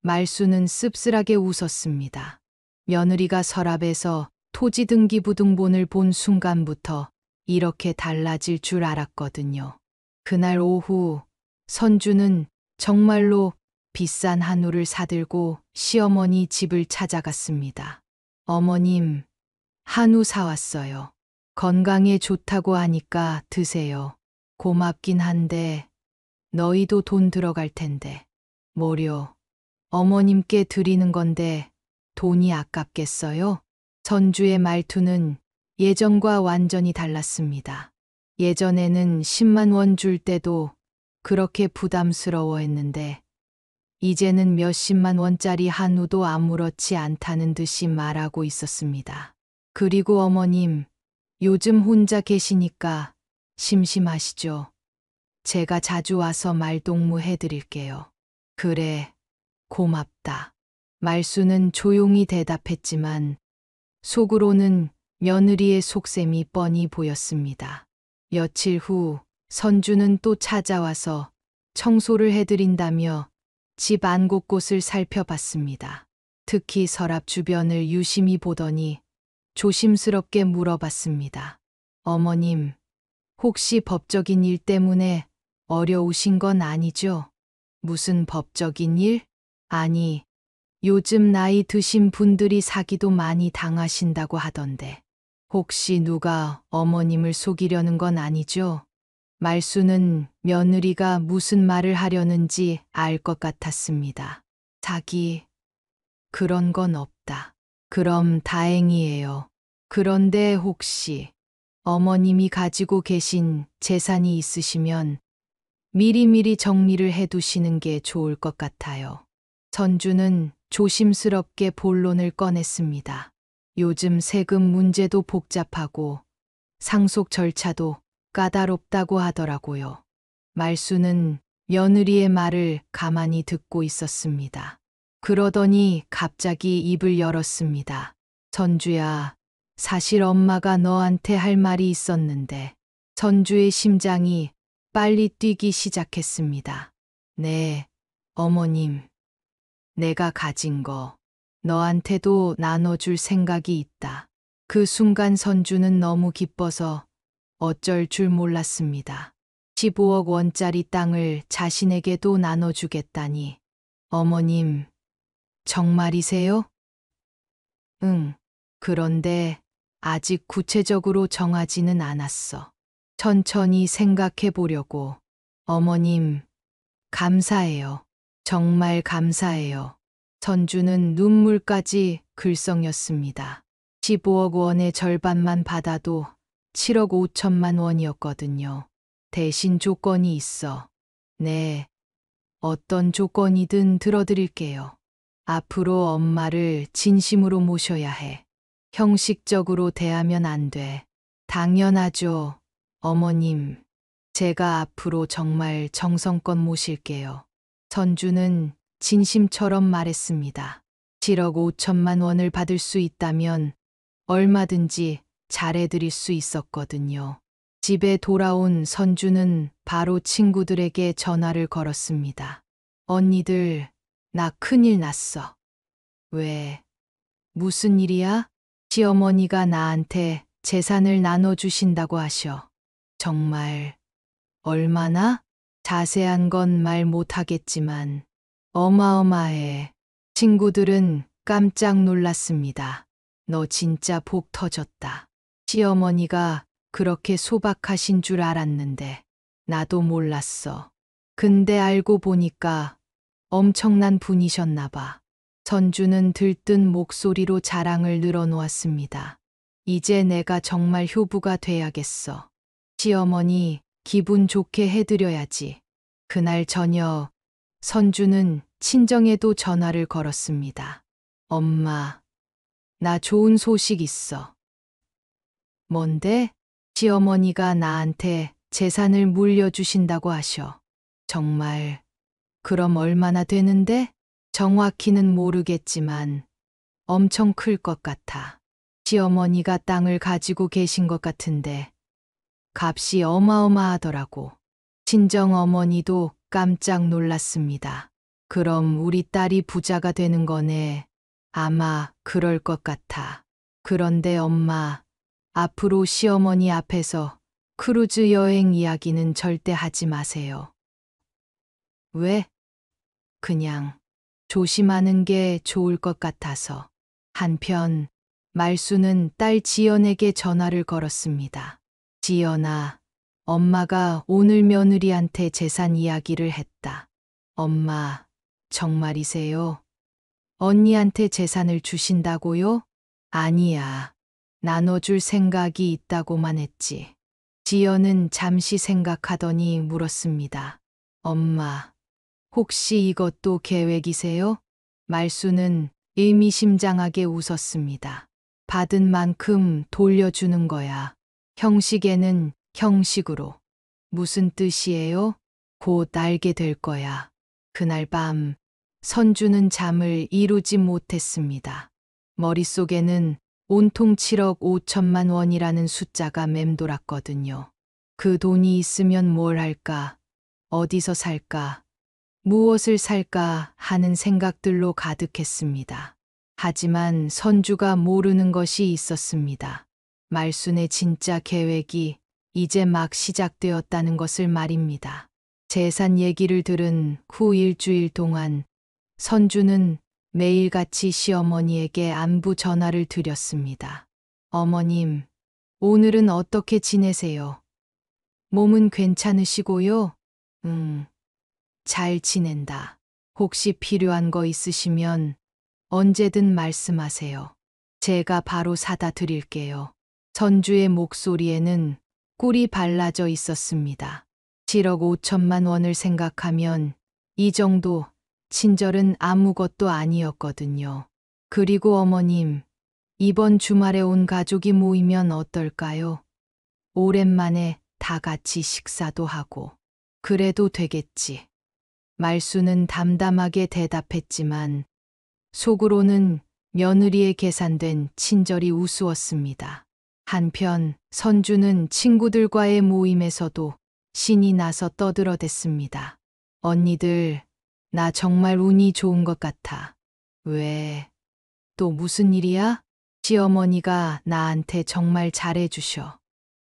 말수는 씁쓸하게 웃었습니다. 며느리가 서랍에서 토지 등기 부등본을 본 순간부터 이렇게 달라질 줄 알았거든요. 그날 오후 선주는 정말로 비싼 한우를 사들고 시어머니 집을 찾아갔습니다. 어머님, 한우 사왔어요. 건강에 좋다고 하니까 드세요. 고맙긴 한데 너희도 돈 들어갈 텐데. 뭐려, 어머님께 드리는 건데 돈이 아깝겠어요? 선주의 말투는 예전과 완전히 달랐습니다. 예전에는 10만 원 줄 때도 그렇게 부담스러워했는데 이제는 몇십만 원짜리 한우도 아무렇지 않다는 듯이 말하고 있었습니다. 그리고 어머님, 요즘 혼자 계시니까 심심하시죠? 제가 자주 와서 말동무 해드릴게요. 그래, 고맙다. 말수는 조용히 대답했지만 속으로는 며느리의 속셈이 뻔히 보였습니다. 며칠 후 선주는 또 찾아와서 청소를 해드린다며 집 안 곳곳을 살펴봤습니다. 특히 서랍 주변을 유심히 보더니 조심스럽게 물어봤습니다. 어머님, 혹시 법적인 일 때문에 어려우신 건 아니죠? 무슨 법적인 일? 아니, 요즘 나이 드신 분들이 사기도 많이 당하신다고 하던데. 혹시 누가 어머님을 속이려는 건 아니죠? 말수는 며느리가 무슨 말을 하려는지 알 것 같았습니다. 사기, 그런 건 없다. 그럼 다행이에요. 그런데 혹시 어머님이 가지고 계신 재산이 있으시면 미리미리 정리를 해두시는 게 좋을 것 같아요. 선주는 조심스럽게 본론을 꺼냈습니다. 요즘 세금 문제도 복잡하고 상속 절차도 까다롭다고 하더라고요. 말수는 며느리의 말을 가만히 듣고 있었습니다. 그러더니 갑자기 입을 열었습니다. 선주야, 사실 엄마가 너한테 할 말이 있었는데. 선주의 심장이 빨리 뛰기 시작했습니다. 네, 어머님. 내가 가진 거 너한테도 나눠줄 생각이 있다. 그 순간 선주는 너무 기뻐서 어쩔 줄 몰랐습니다. 15억 원짜리 땅을 자신에게도 나눠주겠다니. 어머님, 정말이세요? 응. 그런데 아직 구체적으로 정하지는 않았어. 천천히 생각해 보려고. 어머님, 감사해요. 정말 감사해요. 선주는 눈물까지 글썽였습니다. 15억 원의 절반만 받아도 7억 5천만 원이었거든요. 대신 조건이 있어. 네, 어떤 조건이든 들어드릴게요. 앞으로 엄마를 진심으로 모셔야 해. 형식적으로 대하면 안 돼. 당연하죠, 어머님. 제가 앞으로 정말 정성껏 모실게요. 선주는 진심처럼 말했습니다. 7억 5천만 원을 받을 수 있다면 얼마든지 잘해드릴 수 있었거든요. 집에 돌아온 선주는 바로 친구들에게 전화를 걸었습니다. 언니들, 나 큰일 났어. 왜? 무슨 일이야? 시어머니가 나한테 재산을 나눠주신다고 하셔. 정말 얼마나? 자세한 건 말 못하겠지만 어마어마해. 친구들은 깜짝 놀랐습니다. 너 진짜 복 터졌다. 시어머니가 그렇게 소박하신 줄 알았는데 나도 몰랐어. 근데 알고 보니까 엄청난 분이셨나 봐. 선주는 들뜬 목소리로 자랑을 늘어놓았습니다. 이제 내가 정말 효부가 돼야겠어. 시어머니 기분 좋게 해드려야지. 그날 저녁 선주는 친정에도 전화를 걸었습니다. 엄마, 나 좋은 소식 있어. 뭔데? 시어머니가 나한테 재산을 물려주신다고 하셔. 정말, 그럼 얼마나 되는데? 정확히는 모르겠지만 엄청 클 것 같아. 시어머니가 땅을 가지고 계신 것 같은데 값이 어마어마하더라고. 친정 어머니도 깜짝 놀랐습니다. 그럼 우리 딸이 부자가 되는 거네. 아마 그럴 것 같아. 그런데 엄마, 앞으로 시어머니 앞에서 크루즈 여행 이야기는 절대 하지 마세요. 왜? 그냥 조심하는 게 좋을 것 같아서. 한편 말수는 딸 지연에게 전화를 걸었습니다. 지연아, 엄마가 오늘 며느리한테 재산 이야기를 했다. 엄마, 정말이세요? 언니한테 재산을 주신다고요? 아니야. 나눠줄 생각이 있다고만 했지. 지연은 잠시 생각하더니 물었습니다. 엄마, 혹시 이것도 계획이세요? 말수는 의미심장하게 웃었습니다. 받은 만큼 돌려주는 거야. 형식에는 형식으로. 무슨 뜻이에요? 곧 알게 될 거야. 그날 밤 선주는 잠을 이루지 못했습니다. 머릿속에는 온통 7억 5천만 원이라는 숫자가 맴돌았거든요. 그 돈이 있으면 뭘 할까? 어디서 살까? 무엇을 살까 하는 생각들로 가득했습니다. 하지만 선주가 모르는 것이 있었습니다. 말순의 진짜 계획이 이제 막 시작되었다는 것을 말입니다. 재산 얘기를 들은 후 일주일 동안 선주는 매일같이 시어머니에게 안부 전화를 드렸습니다. 어머님, 오늘은 어떻게 지내세요? 몸은 괜찮으시고요? 잘 지낸다. 혹시 필요한 거 있으시면 언제든 말씀하세요. 제가 바로 사다 드릴게요. 선주의 목소리에는 꿀이 발라져 있었습니다. 7억 5천만 원을 생각하면 이 정도 친절은 아무것도 아니었거든요. 그리고 어머님, 이번 주말에 온 가족이 모이면 어떨까요? 오랜만에 다 같이 식사도 하고. 그래도 되겠지. 말수는 담담하게 대답했지만 속으로는 며느리의 계산된 친절이 우스웠습니다. 한편 선주는 친구들과의 모임에서도 신이 나서 떠들어댔습니다. 언니들, 나 정말 운이 좋은 것 같아. 왜? 또 무슨 일이야? 시어머니가 나한테 정말 잘해주셔.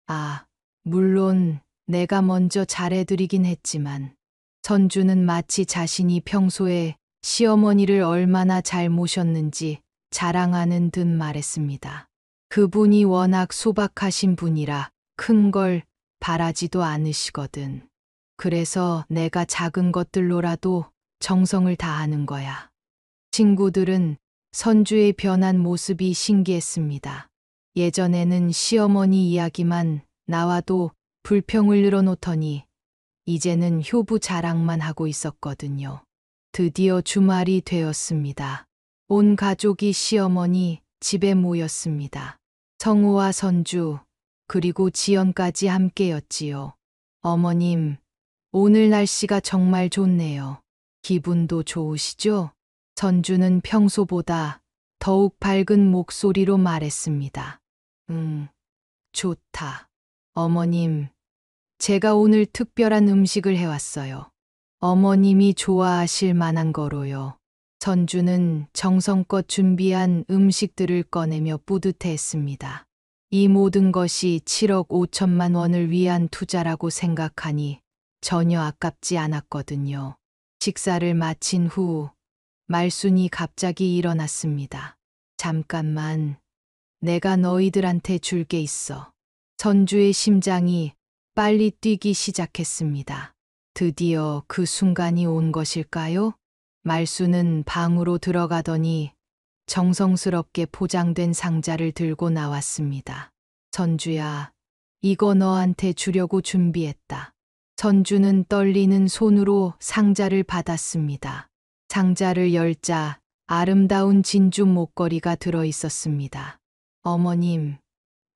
아, 물론 내가 먼저 잘해드리긴 했지만 선주는 마치 자신이 평소에 시어머니를 얼마나 잘 모셨는지 자랑하는 듯 말했습니다. 그분이 워낙 소박하신 분이라 큰 걸 바라지도 않으시거든. 그래서 내가 작은 것들로라도 정성을 다하는 거야. 친구들은 선주의 변한 모습이 신기했습니다. 예전에는 시어머니 이야기만 나와도 불평을 늘어놓더니 이제는 효부 자랑만 하고 있었거든요. 드디어 주말이 되었습니다. 온 가족이 시어머니 집에 모였습니다. 성우와 선주, 그리고 지연까지 함께였지요. 어머님, 오늘 날씨가 정말 좋네요. 기분도 좋으시죠? 선주는 평소보다 더욱 밝은 목소리로 말했습니다. 좋다. 어머님, 제가 오늘 특별한 음식을 해왔어요. 어머님이 좋아하실 만한 거로요. 선주는 정성껏 준비한 음식들을 꺼내며 뿌듯해했습니다. 이 모든 것이 7억 5천만 원을 위한 투자라고 생각하니 전혀 아깝지 않았거든요. 식사를 마친 후 말순이 갑자기 일어났습니다. 잠깐만, 내가 너희들한테 줄 게 있어. 선주의 심장이 빨리 뛰기 시작했습니다. 드디어 그 순간이 온 것일까요? 말수는 방으로 들어가더니 정성스럽게 포장된 상자를 들고 나왔습니다. 선주야, 이거 너한테 주려고 준비했다. 선주는 떨리는 손으로 상자를 받았습니다. 상자를 열자 아름다운 진주 목걸이가 들어 있었습니다. 어머님,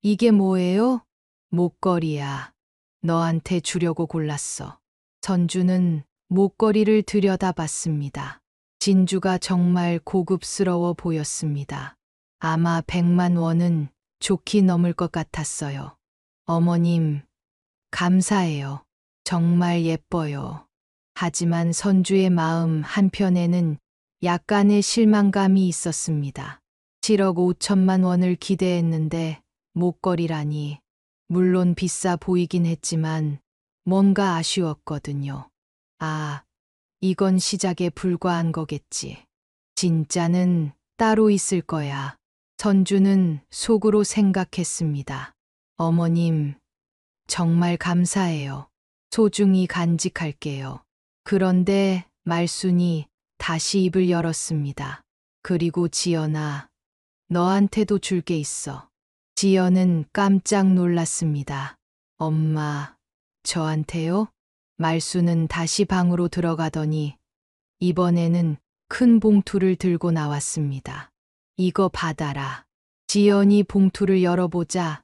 이게 뭐예요? 목걸이야. 너한테 주려고 골랐어. 선주는 목걸이를 들여다봤습니다. 진주가 정말 고급스러워 보였습니다. 아마 100만 원은 좋게 넘을 것 같았어요. 어머님, 감사해요. 정말 예뻐요. 하지만 선주의 마음 한편에는 약간의 실망감이 있었습니다. 7억 5천만 원을 기대했는데 목걸이라니. 물론 비싸 보이긴 했지만 뭔가 아쉬웠거든요. 아, 이건 시작에 불과한 거겠지. 진짜는 따로 있을 거야. 선주는 속으로 생각했습니다. 어머님, 정말 감사해요. 소중히 간직할게요. 그런데 말순이 다시 입을 열었습니다. 그리고 지연아, 너한테도 줄 게 있어. 지연은 깜짝 놀랐습니다. 엄마, 저한테요? 말순은 다시 방으로 들어가더니 이번에는 큰 봉투를 들고 나왔습니다. 이거 받아라. 지연이 봉투를 열어보자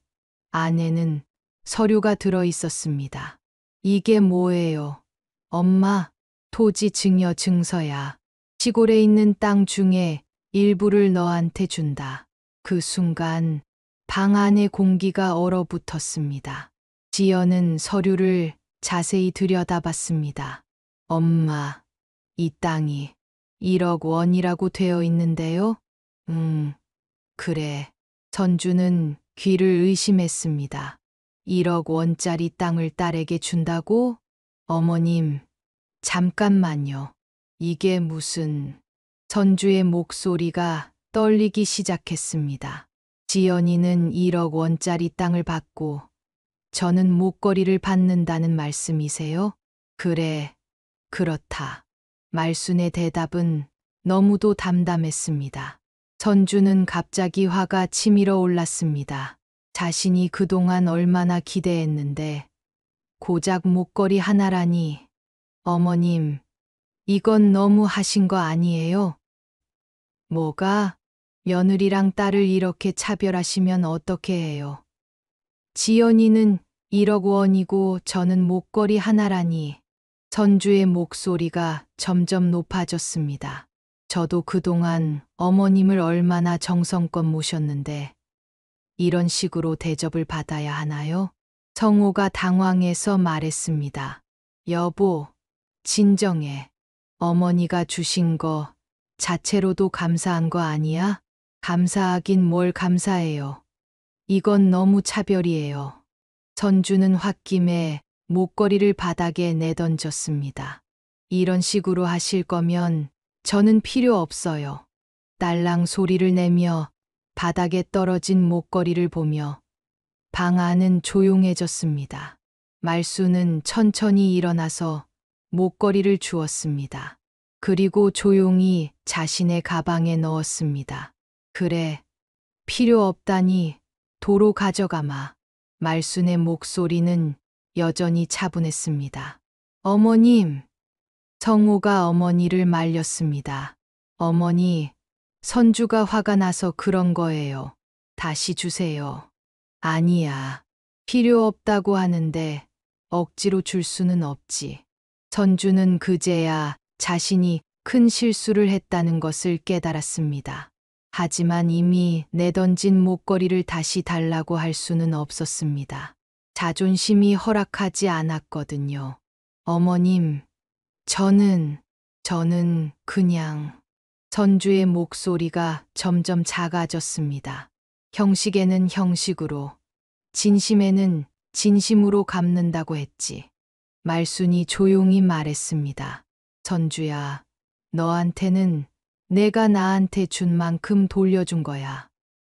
안에는 서류가 들어 있었습니다. 이게 뭐예요? 엄마, 토지 증여 증서야. 시골에 있는 땅 중에 일부를 너한테 준다. 그 순간 방 안의 공기가 얼어붙었습니다. 지연은 서류를 자세히 들여다봤습니다. 엄마, 이 땅이 1억 원이라고 되어 있는데요? 그래. 선주는 귀를 의심했습니다. 1억 원짜리 땅을 딸에게 준다고? 어머님, 잠깐만요. 이게 무슨... 선주의 목소리가 떨리기 시작했습니다. 지연이는 1억 원짜리 땅을 받고 저는 목걸이를 받는다는 말씀이세요? 그래, 그렇다. 말순의 대답은 너무도 담담했습니다. 선주는 갑자기 화가 치밀어 올랐습니다. 자신이 그동안 얼마나 기대했는데 고작 목걸이 하나라니. 어머님, 이건 너무 하신 거 아니에요? 뭐가? 며느리랑 딸을 이렇게 차별하시면 어떻게 해요? 지연이는 1억 원이고 저는 목걸이 하나라니. 선주의 목소리가 점점 높아졌습니다. 저도 그동안 어머님을 얼마나 정성껏 모셨는데 이런 식으로 대접을 받아야 하나요? 성호가 당황해서 말했습니다. 여보, 진정해. 어머니가 주신 거 자체로도 감사한 거 아니야? 감사하긴 뭘 감사해요. 이건 너무 차별이에요. 선주는 홧김에 목걸이를 바닥에 내던졌습니다. 이런 식으로 하실 거면 저는 필요 없어요. 딸랑 소리를 내며 바닥에 떨어진 목걸이를 보며 방 안은 조용해졌습니다. 말수는 천천히 일어나서 목걸이를 주었습니다. 그리고 조용히 자신의 가방에 넣었습니다. 그래, 필요 없다니 도로 가져가마. 말순의 목소리는 여전히 차분했습니다. 어머님, 성호가 어머니를 말렸습니다. 어머니, 선주가 화가 나서 그런 거예요. 다시 주세요. 아니야. 필요 없다고 하는데 억지로 줄 수는 없지. 선주는 그제야 자신이 큰 실수를 했다는 것을 깨달았습니다. 하지만 이미 내던진 목걸이를 다시 달라고 할 수는 없었습니다. 자존심이 허락하지 않았거든요. 어머님, 저는 그냥... 선주의 목소리가 점점 작아졌습니다. 형식에는 형식으로, 진심에는 진심으로 갚는다고 했지. 말순이 조용히 말했습니다. 선주야, 너한테는 내가 나한테 준 만큼 돌려준 거야.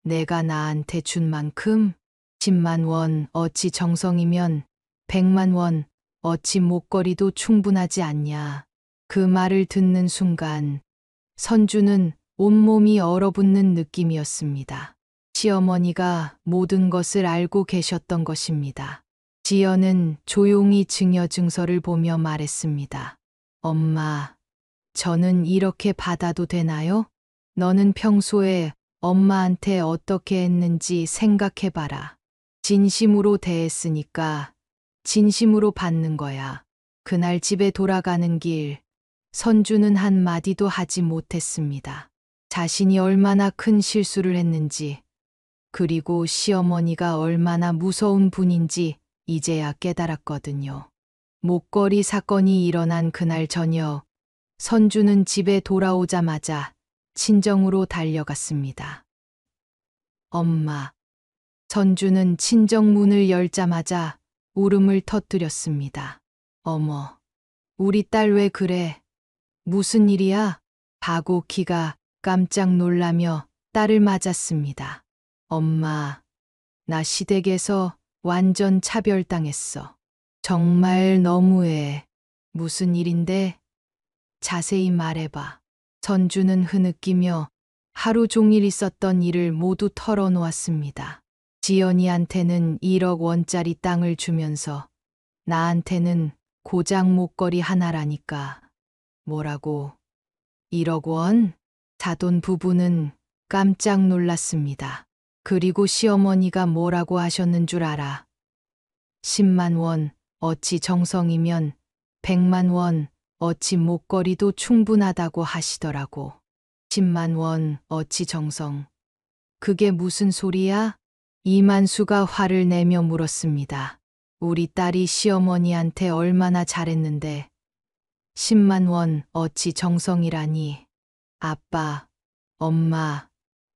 내가 나한테 준 만큼? 10만 원 어찌 정성이면 100만 원 어찌 목걸이도 충분하지 않냐. 그 말을 듣는 순간 선주는 온몸이 얼어붙는 느낌이었습니다. 시어머니가 모든 것을 알고 계셨던 것입니다. 지연은 조용히 증여 증서를 보며 말했습니다. 엄마, 저는 이렇게 받아도 되나요? 너는 평소에 엄마한테 어떻게 했는지 생각해봐라. 진심으로 대했으니까 진심으로 받는 거야. 그날 집에 돌아가는 길, 선주는 한마디도 하지 못했습니다. 자신이 얼마나 큰 실수를 했는지, 그리고 시어머니가 얼마나 무서운 분인지 이제야 깨달았거든요. 목걸이 사건이 일어난 그날 저녁, 선주는 집에 돌아오자마자 친정으로 달려갔습니다. 엄마. 선주는 친정 문을 열자마자 울음을 터뜨렸습니다. 어머, 우리 딸 왜 그래? 무슨 일이야? 박옥희가 깜짝 놀라며 딸을 맞았습니다. 엄마, 나 시댁에서 완전 차별당했어. 정말 너무해. 무슨 일인데? 자세히 말해봐. 선주는 흐느끼며 하루 종일 있었던 일을 모두 털어놓았습니다. 지연이한테는 1억 원짜리 땅을 주면서 나한테는 고장 목걸이 하나라니까. 뭐라고? 1억 원? 사돈 부부는 깜짝 놀랐습니다. 그리고 시어머니가 뭐라고 하셨는 줄 알아? 10만 원, 어찌 정성이면 100만 원, 어찌 목걸이도 충분하다고 하시더라고. 10만 원, 어찌 정성. 그게 무슨 소리야? 이만수가 화를 내며 물었습니다. 우리 딸이 시어머니한테 얼마나 잘했는데 10만 원 어찌 정성이라니. 아빠, 엄마,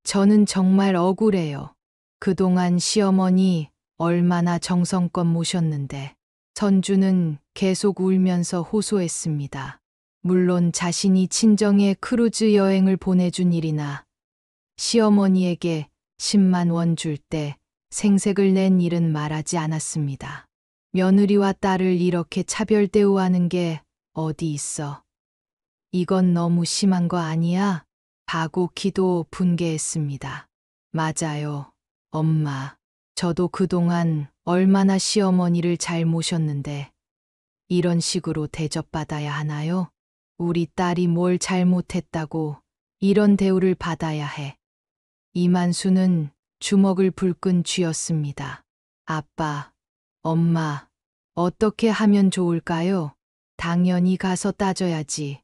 저는 정말 억울해요. 그동안 시어머니 얼마나 정성껏 모셨는데. 선주는 계속 울면서 호소했습니다. 물론 자신이 친정에 크루즈 여행을 보내준 일이나 시어머니에게 10만 원 줄 때 생색을 낸 일은 말하지 않았습니다. 며느리와 딸을 이렇게 차별 대우하는 게 어디 있어. 이건 너무 심한 거 아니야? 박옥희도 분개했습니다. 맞아요, 엄마. 저도 그동안 얼마나 시어머니를 잘 모셨는데 이런 식으로 대접받아야 하나요? 우리 딸이 뭘 잘못했다고 이런 대우를 받아야 해. 이만수는 주먹을 불끈 쥐었습니다. 아빠, 엄마, 어떻게 하면 좋을까요? 당연히 가서 따져야지.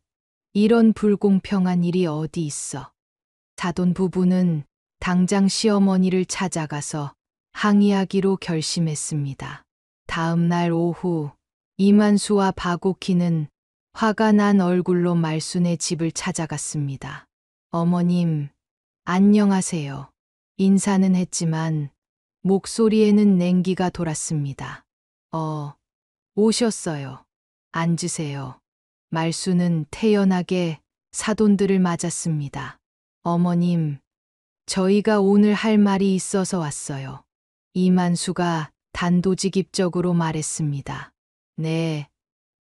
이런 불공평한 일이 어디 있어. 사돈 부부는 당장 시어머니를 찾아가서 항의하기로 결심했습니다. 다음 날 오후 이만수와 박옥희는 화가 난 얼굴로 말순의 집을 찾아갔습니다. 어머님, 안녕하세요. 인사는 했지만 목소리에는 냉기가 돌았습니다. 오셨어요. 앉으세요. 말순은 태연하게 사돈들을 맞았습니다. 어머님, 저희가 오늘 할 말이 있어서 왔어요. 이만수가 단도직입적으로 말했습니다. 네,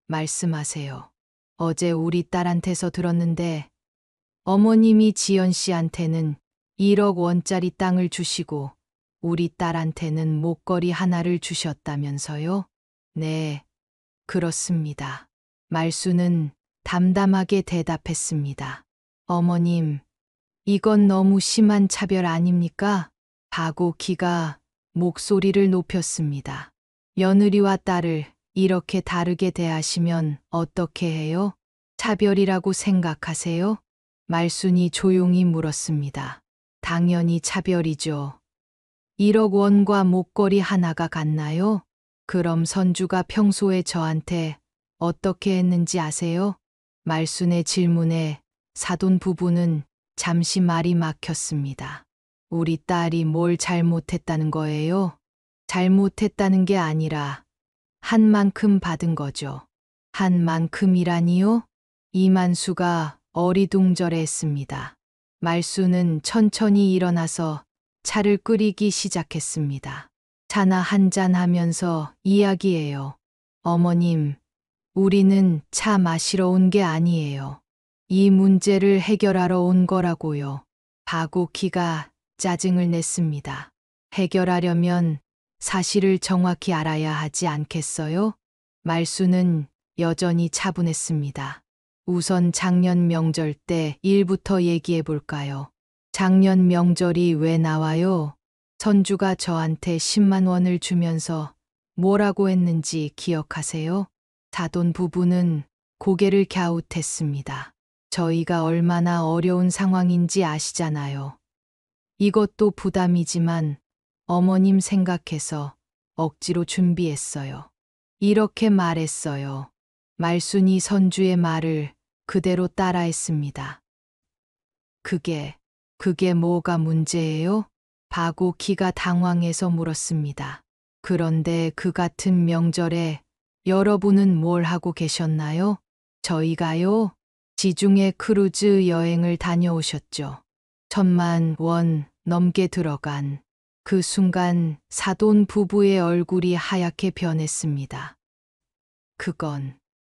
말씀하세요. 어제 우리 딸한테서 들었는데 어머님이 지연 씨한테는 1억 원짜리 땅을 주시고 우리 딸한테는 목걸이 하나를 주셨다면서요? 네, 그렇습니다. 말수는 담담하게 대답했습니다. 어머님, 이건 너무 심한 차별 아닙니까? 박옥희가 목소리를 높였습니다. 며느리와 딸을 이렇게 다르게 대하시면 어떻게 해요? 차별이라고 생각하세요? 말순이 조용히 물었습니다. 당연히 차별이죠. 1억 원과 목걸이 하나가 같나요? 그럼 선주가 평소에 저한테 어떻게 했는지 아세요? 말순의 질문에 사돈 부부는 잠시 말이 막혔습니다. 우리 딸이 뭘 잘못했다는 거예요? 잘못했다는 게 아니라 한 만큼 받은 거죠. 한 만큼이라니요? 이만수가 어리둥절해했습니다. 말수는 천천히 일어나서 차를 끓이기 시작했습니다. 차나 한잔 하면서 이야기해요. 어머님, 우리는 차 마시러 온 게 아니에요. 이 문제를 해결하러 온 거라고요. 박옥희가 짜증을 냈습니다. 해결하려면 사실을 정확히 알아야 하지 않겠어요? 말수는 여전히 차분했습니다. 우선 작년 명절 때 일부터 얘기해 볼까요? 작년 명절이 왜 나와요? 선주가 저한테 10만 원을 주면서 뭐라고 했는지 기억하세요? 사돈 부부는 고개를 갸웃했습니다. 저희가 얼마나 어려운 상황인지 아시잖아요. 이것도 부담이지만 어머님 생각해서 억지로 준비했어요. 이렇게 말했어요. 말순이 선주의 말을 그대로 따라했습니다. 그게 뭐가 문제예요? 박옥희가 당황해서 물었습니다. 그런데 그 같은 명절에 여러분은 뭘 하고 계셨나요? 저희가요? 지중해 크루즈 여행을 다녀오셨죠. 1,000만 원 넘게 들어간 그 순간 사돈 부부의 얼굴이 하얗게 변했습니다.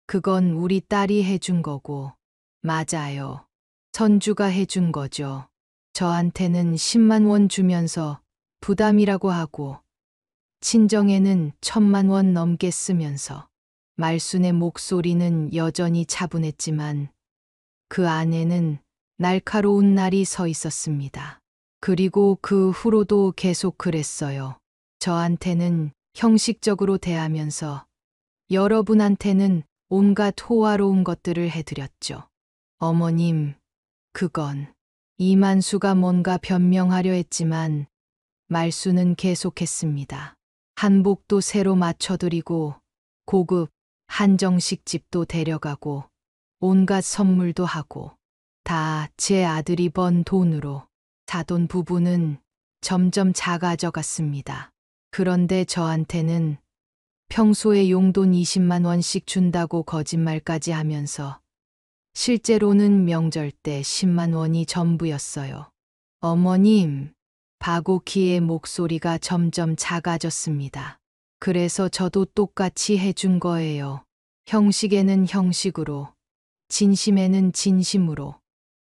그건 우리 딸이 해준 거고, 맞아요. 선주가 해준 거죠. 저한테는 10만 원 주면서 부담이라고 하고, 친정에는 1,000만 원 넘게 쓰면서. 말순의 목소리는 여전히 차분했지만 그 안에는 날카로운 날이 서 있었습니다. 그리고 그 후로도 계속 그랬어요. 저한테는 형식적으로 대하면서 여러분한테는 온갖 호화로운 것들을 해드렸죠. 어머님, 그건 이만수가 뭔가 변명하려 했지만 말수는 계속했습니다. 한복도 새로 맞춰드리고 고급 한정식 집도 데려가고 온갖 선물도 하고 다 제 아들이 번 돈으로. 사돈 부부는 점점 작아져 갔습니다. 그런데 저한테는 평소에 용돈 20만 원씩 준다고 거짓말까지 하면서 실제로는 명절 때 10만 원이 전부였어요. 어머님, 박옥희의 목소리가 점점 작아졌습니다. 그래서 저도 똑같이 해준 거예요. 형식에는 형식으로, 진심에는 진심으로.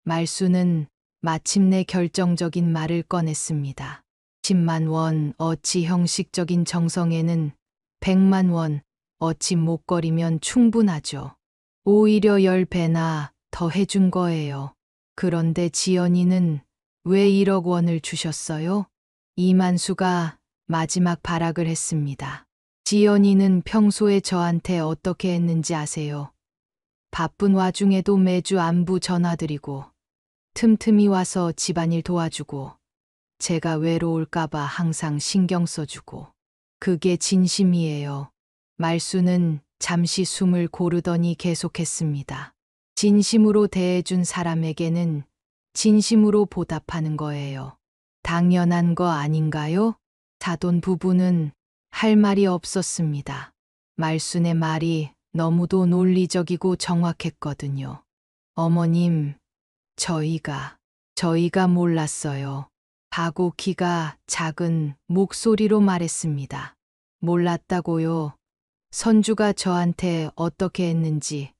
말수는 마침내 결정적인 말을 꺼냈습니다. 10만 원 어치 형식적인 정성에는 100만 원 어치 목걸이면 충분하죠. 오히려 10배나 더 해준 거예요. 그런데 지연이는 왜 1억 원을 주셨어요? 이만수가 마지막 발악을 했습니다. 지연이는 평소에 저한테 어떻게 했는지 아세요? 바쁜 와중에도 매주 안부 전화드리고 틈틈이 와서 집안일 도와주고 제가 외로울까봐 항상 신경 써주고. 그게 진심이에요. 말수는 잠시 숨을 고르더니 계속했습니다. 진심으로 대해준 사람에게는 진심으로 보답하는 거예요. 당연한 거 아닌가요? 사돈 부부는 할 말이 없었습니다. 말순의 말이 너무도 논리적이고 정확했거든요. 어머님, 저희가 몰랐어요. 박옥희가 작은 목소리로 말했습니다. 몰랐다고요. 선주가 저한테 어떻게 했는지,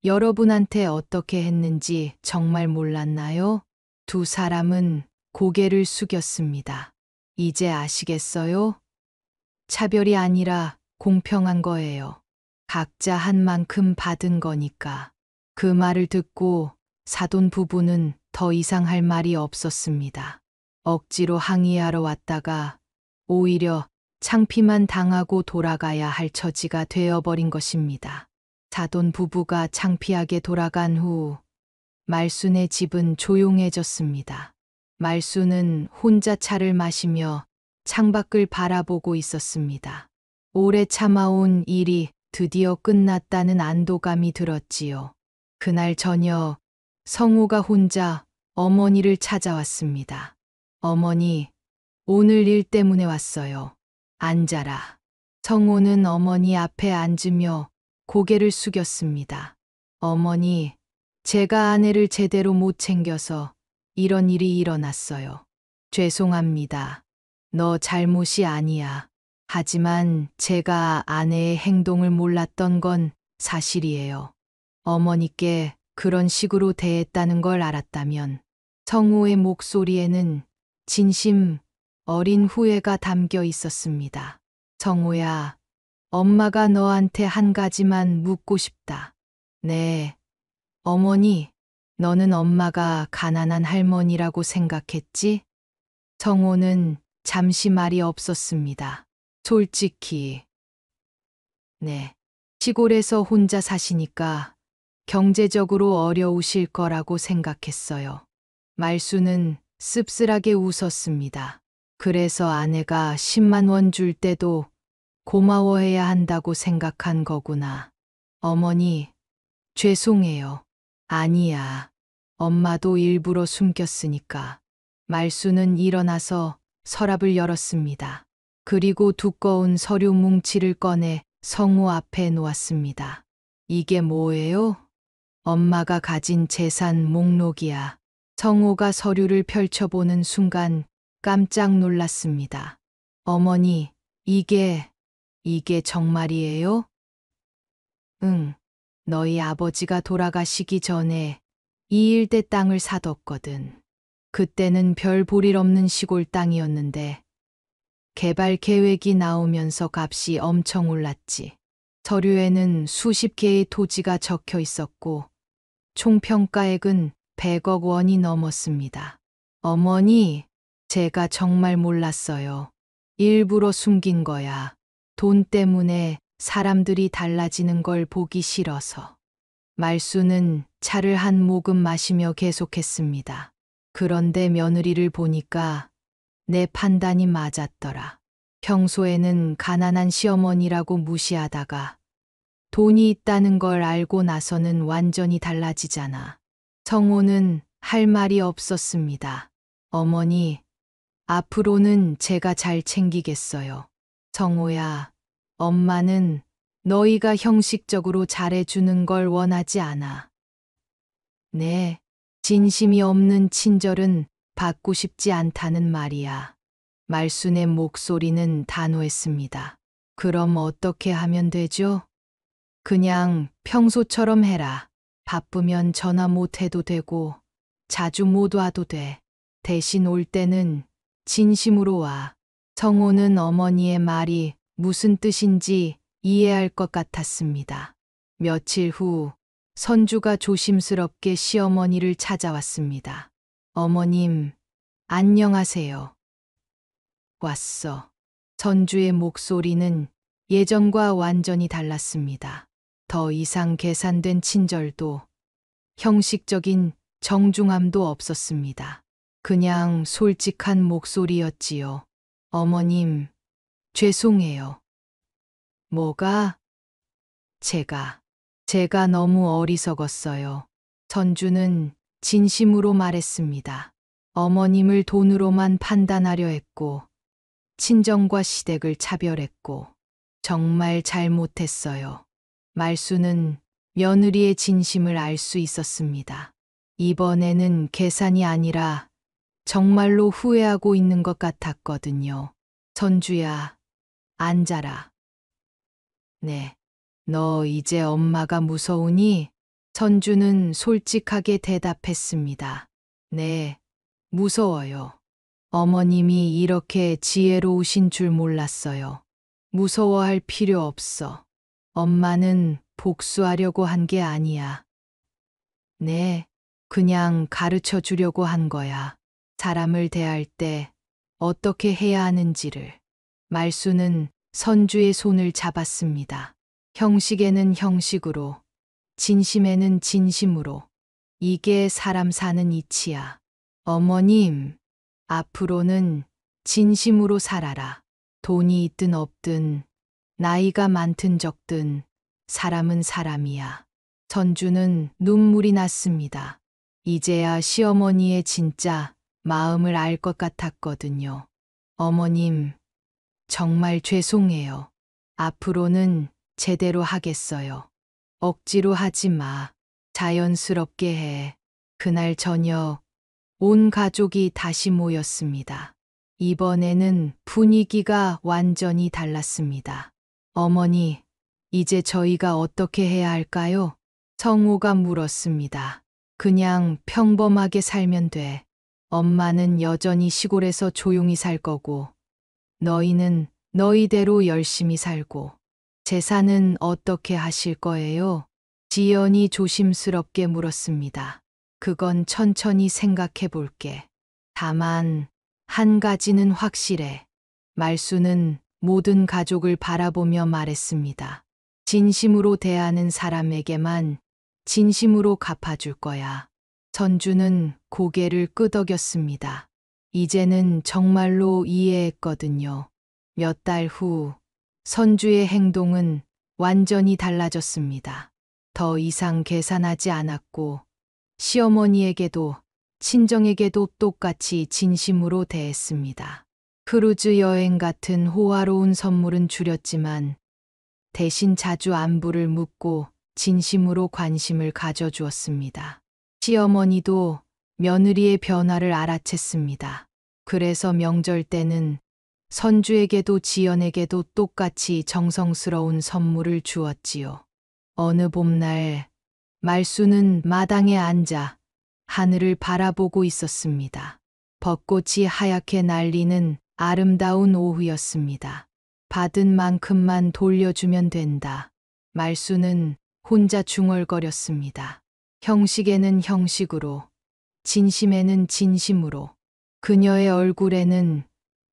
여러분한테 어떻게 했는지 정말 몰랐나요? 두 사람은 고개를 숙였습니다. 이제 아시겠어요? 차별이 아니라 공평한 거예요. 각자 한 만큼 받은 거니까. 그 말을 듣고 사돈 부부는 더 이상 할 말이 없었습니다. 억지로 항의하러 왔다가 오히려 창피만 당하고 돌아가야 할 처지가 되어버린 것입니다. 사돈 부부가 창피하게 돌아간 후 말순의 집은 조용해졌습니다. 말순은 혼자 차를 마시며 창밖을 바라보고 있었습니다. 오래 참아온 일이 드디어 끝났다는 안도감이 들었지요. 그날 저녁 성우가 혼자 어머니를 찾아왔습니다. 어머니, 오늘 일 때문에 왔어요. 앉아라. 성우는 어머니 앞에 앉으며 고개를 숙였습니다. 어머니, 제가 아내를 제대로 못 챙겨서 이런 일이 일어났어요. 죄송합니다. 너 잘못이 아니야. 하지만 제가 아내의 행동을 몰랐던 건 사실이에요. 어머니께 그런 식으로 대했다는 걸 알았다면 성우의 목소리에는 진심 어린 후회가 담겨 있었습니다. 성우야, 엄마가 너한테 한 가지만 묻고 싶다. 네, 어머니, 너는 엄마가 가난한 할머니라고 생각했지? 성우는 잠시 말이 없었습니다. 솔직히, 네. 시골에서 혼자 사시니까 경제적으로 어려우실 거라고 생각했어요. 말수는 씁쓸하게 웃었습니다. 그래서 아내가 10만 원 줄 때도 고마워해야 한다고 생각한 거구나. 어머니, 죄송해요. 아니야. 엄마도 일부러 숨겼으니까. 말수는 일어나서 서랍을 열었습니다. 그리고 두꺼운 서류 뭉치를 꺼내 성우 앞에 놓았습니다. 이게 뭐예요? 엄마가 가진 재산 목록이야. 성우가 서류를 펼쳐보는 순간 깜짝 놀랐습니다. 어머니, 이게 정말이에요? 응. 너희 아버지가 돌아가시기 전에 이 일대 땅을 사뒀거든. 그때는 별 볼일 없는 시골 땅이었는데 개발 계획이 나오면서 값이 엄청 올랐지. 서류에는 수십 개의 토지가 적혀 있었고 총 평가액은 100억 원이 넘었습니다. 어머니, 제가 정말 몰랐어요. 일부러 숨긴 거야. 돈 때문에 사람들이 달라지는 걸 보기 싫어서. 말수는 차를 한 모금 마시며 계속했습니다. 그런데 며느리를 보니까 내 판단이 맞았더라. 평소에는 가난한 시어머니라고 무시하다가 돈이 있다는 걸 알고 나서는 완전히 달라지잖아. 성호는 할 말이 없었습니다. 어머니, 앞으로는 제가 잘 챙기겠어요. 성호야, 엄마는 너희가 형식적으로 잘해주는 걸 원하지 않아. 네, 진심이 없는 친절은 받고 싶지 않다는 말이야. 말순의 목소리는 단호했습니다. 그럼 어떻게 하면 되죠? 그냥 평소처럼 해라. 바쁘면 전화 못 해도 되고, 자주 못 와도 돼. 대신 올 때는 진심으로 와. 성호는 어머니의 말이 무슨 뜻인지 이해할 것 같았습니다. 며칠 후, 선주가 조심스럽게 시어머니를 찾아왔습니다. 어머님, 안녕하세요. 왔어. 선주의 목소리는 예전과 완전히 달랐습니다. 더 이상 계산된 친절도 형식적인 정중함도 없었습니다. 그냥 솔직한 목소리였지요. 어머님, 죄송해요. 뭐가? 제가 너무 어리석었어요. 선주는 진심으로 말했습니다. 어머님을 돈으로만 판단하려 했고, 친정과 시댁을 차별했고, 정말 잘못했어요. 말수는 며느리의 진심을 알 수 있었습니다. 이번에는 계산이 아니라 정말로 후회하고 있는 것 같았거든요. 선주야, 앉아라. 네, 너 이제 엄마가 무서우니? 선주는 솔직하게 대답했습니다. 네, 무서워요. 어머님이 이렇게 지혜로우신 줄 몰랐어요. 무서워할 필요 없어. 엄마는 복수하려고 한 게 아니야. 네, 그냥 가르쳐 주려고 한 거야. 사람을 대할 때 어떻게 해야 하는지를. 말수는 선주의 손을 잡았습니다. 형식에는 형식으로, 진심에는 진심으로. 이게 사람 사는 이치야. 어머님, 앞으로는 진심으로 살아라. 돈이 있든 없든, 나이가 많든 적든, 사람은 사람이야. 선주는 눈물이 났습니다. 이제야 시어머니의 진짜 마음을 알 것 같았거든요. 어머님, 정말 죄송해요. 앞으로는 제대로 하겠어요. 억지로 하지 마. 자연스럽게 해. 그날 저녁, 온 가족이 다시 모였습니다. 이번에는 분위기가 완전히 달랐습니다. 어머니, 이제 저희가 어떻게 해야 할까요? 성우가 물었습니다. 그냥 평범하게 살면 돼. 엄마는 여전히 시골에서 조용히 살 거고, 너희는 너희대로 열심히 살고, 재산은 어떻게 하실 거예요? 지연이 조심스럽게 물었습니다. 그건 천천히 생각해 볼게. 다만, 한 가지는 확실해. 말수는 모든 가족을 바라보며 말했습니다. 진심으로 대하는 사람에게만 진심으로 갚아줄 거야. 전주는 고개를 끄덕였습니다. 이제는 정말로 이해했거든요. 몇 달 후 선주의 행동은 완전히 달라졌습니다. 더 이상 계산하지 않았고 시어머니에게도 친정에게도 똑같이 진심으로 대했습니다. 크루즈 여행 같은 호화로운 선물은 줄였지만 대신 자주 안부를 묻고 진심으로 관심을 가져주었습니다. 시어머니도 며느리의 변화를 알아챘습니다. 그래서 명절 때는 선주에게도 지연에게도 똑같이 정성스러운 선물을 주었지요. 어느 봄날 말수는 마당에 앉아 하늘을 바라보고 있었습니다. 벚꽃이 하얗게 날리는 아름다운 오후였습니다. 받은 만큼만 돌려주면 된다. 말수는 혼자 중얼거렸습니다. 형식에는 형식으로, 진심에는 진심으로. 그녀의 얼굴에는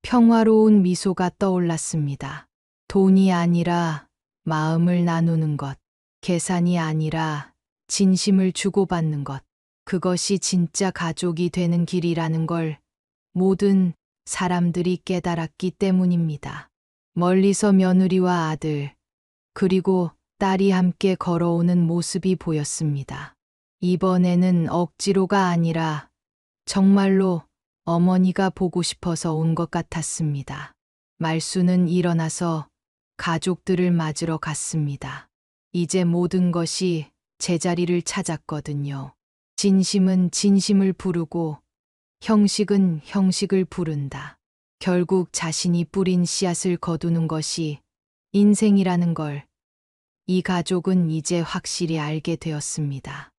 평화로운 미소가 떠올랐습니다. 돈이 아니라 마음을 나누는 것, 계산이 아니라 진심을 주고받는 것. 그것이 진짜 가족이 되는 길이라는 걸 모든 사람들이 깨달았기 때문입니다. 멀리서 며느리와 아들, 그리고 딸이 함께 걸어오는 모습이 보였습니다. 이번에는 억지로가 아니라 정말로 어머니가 보고 싶어서 온 것 같았습니다. 말수는 일어나서 가족들을 맞으러 갔습니다. 이제 모든 것이 제자리를 찾았거든요. 진심은 진심을 부르고 형식은 형식을 부른다. 결국 자신이 뿌린 씨앗을 거두는 것이 인생이라는 걸 이 가족은 이제 확실히 알게 되었습니다.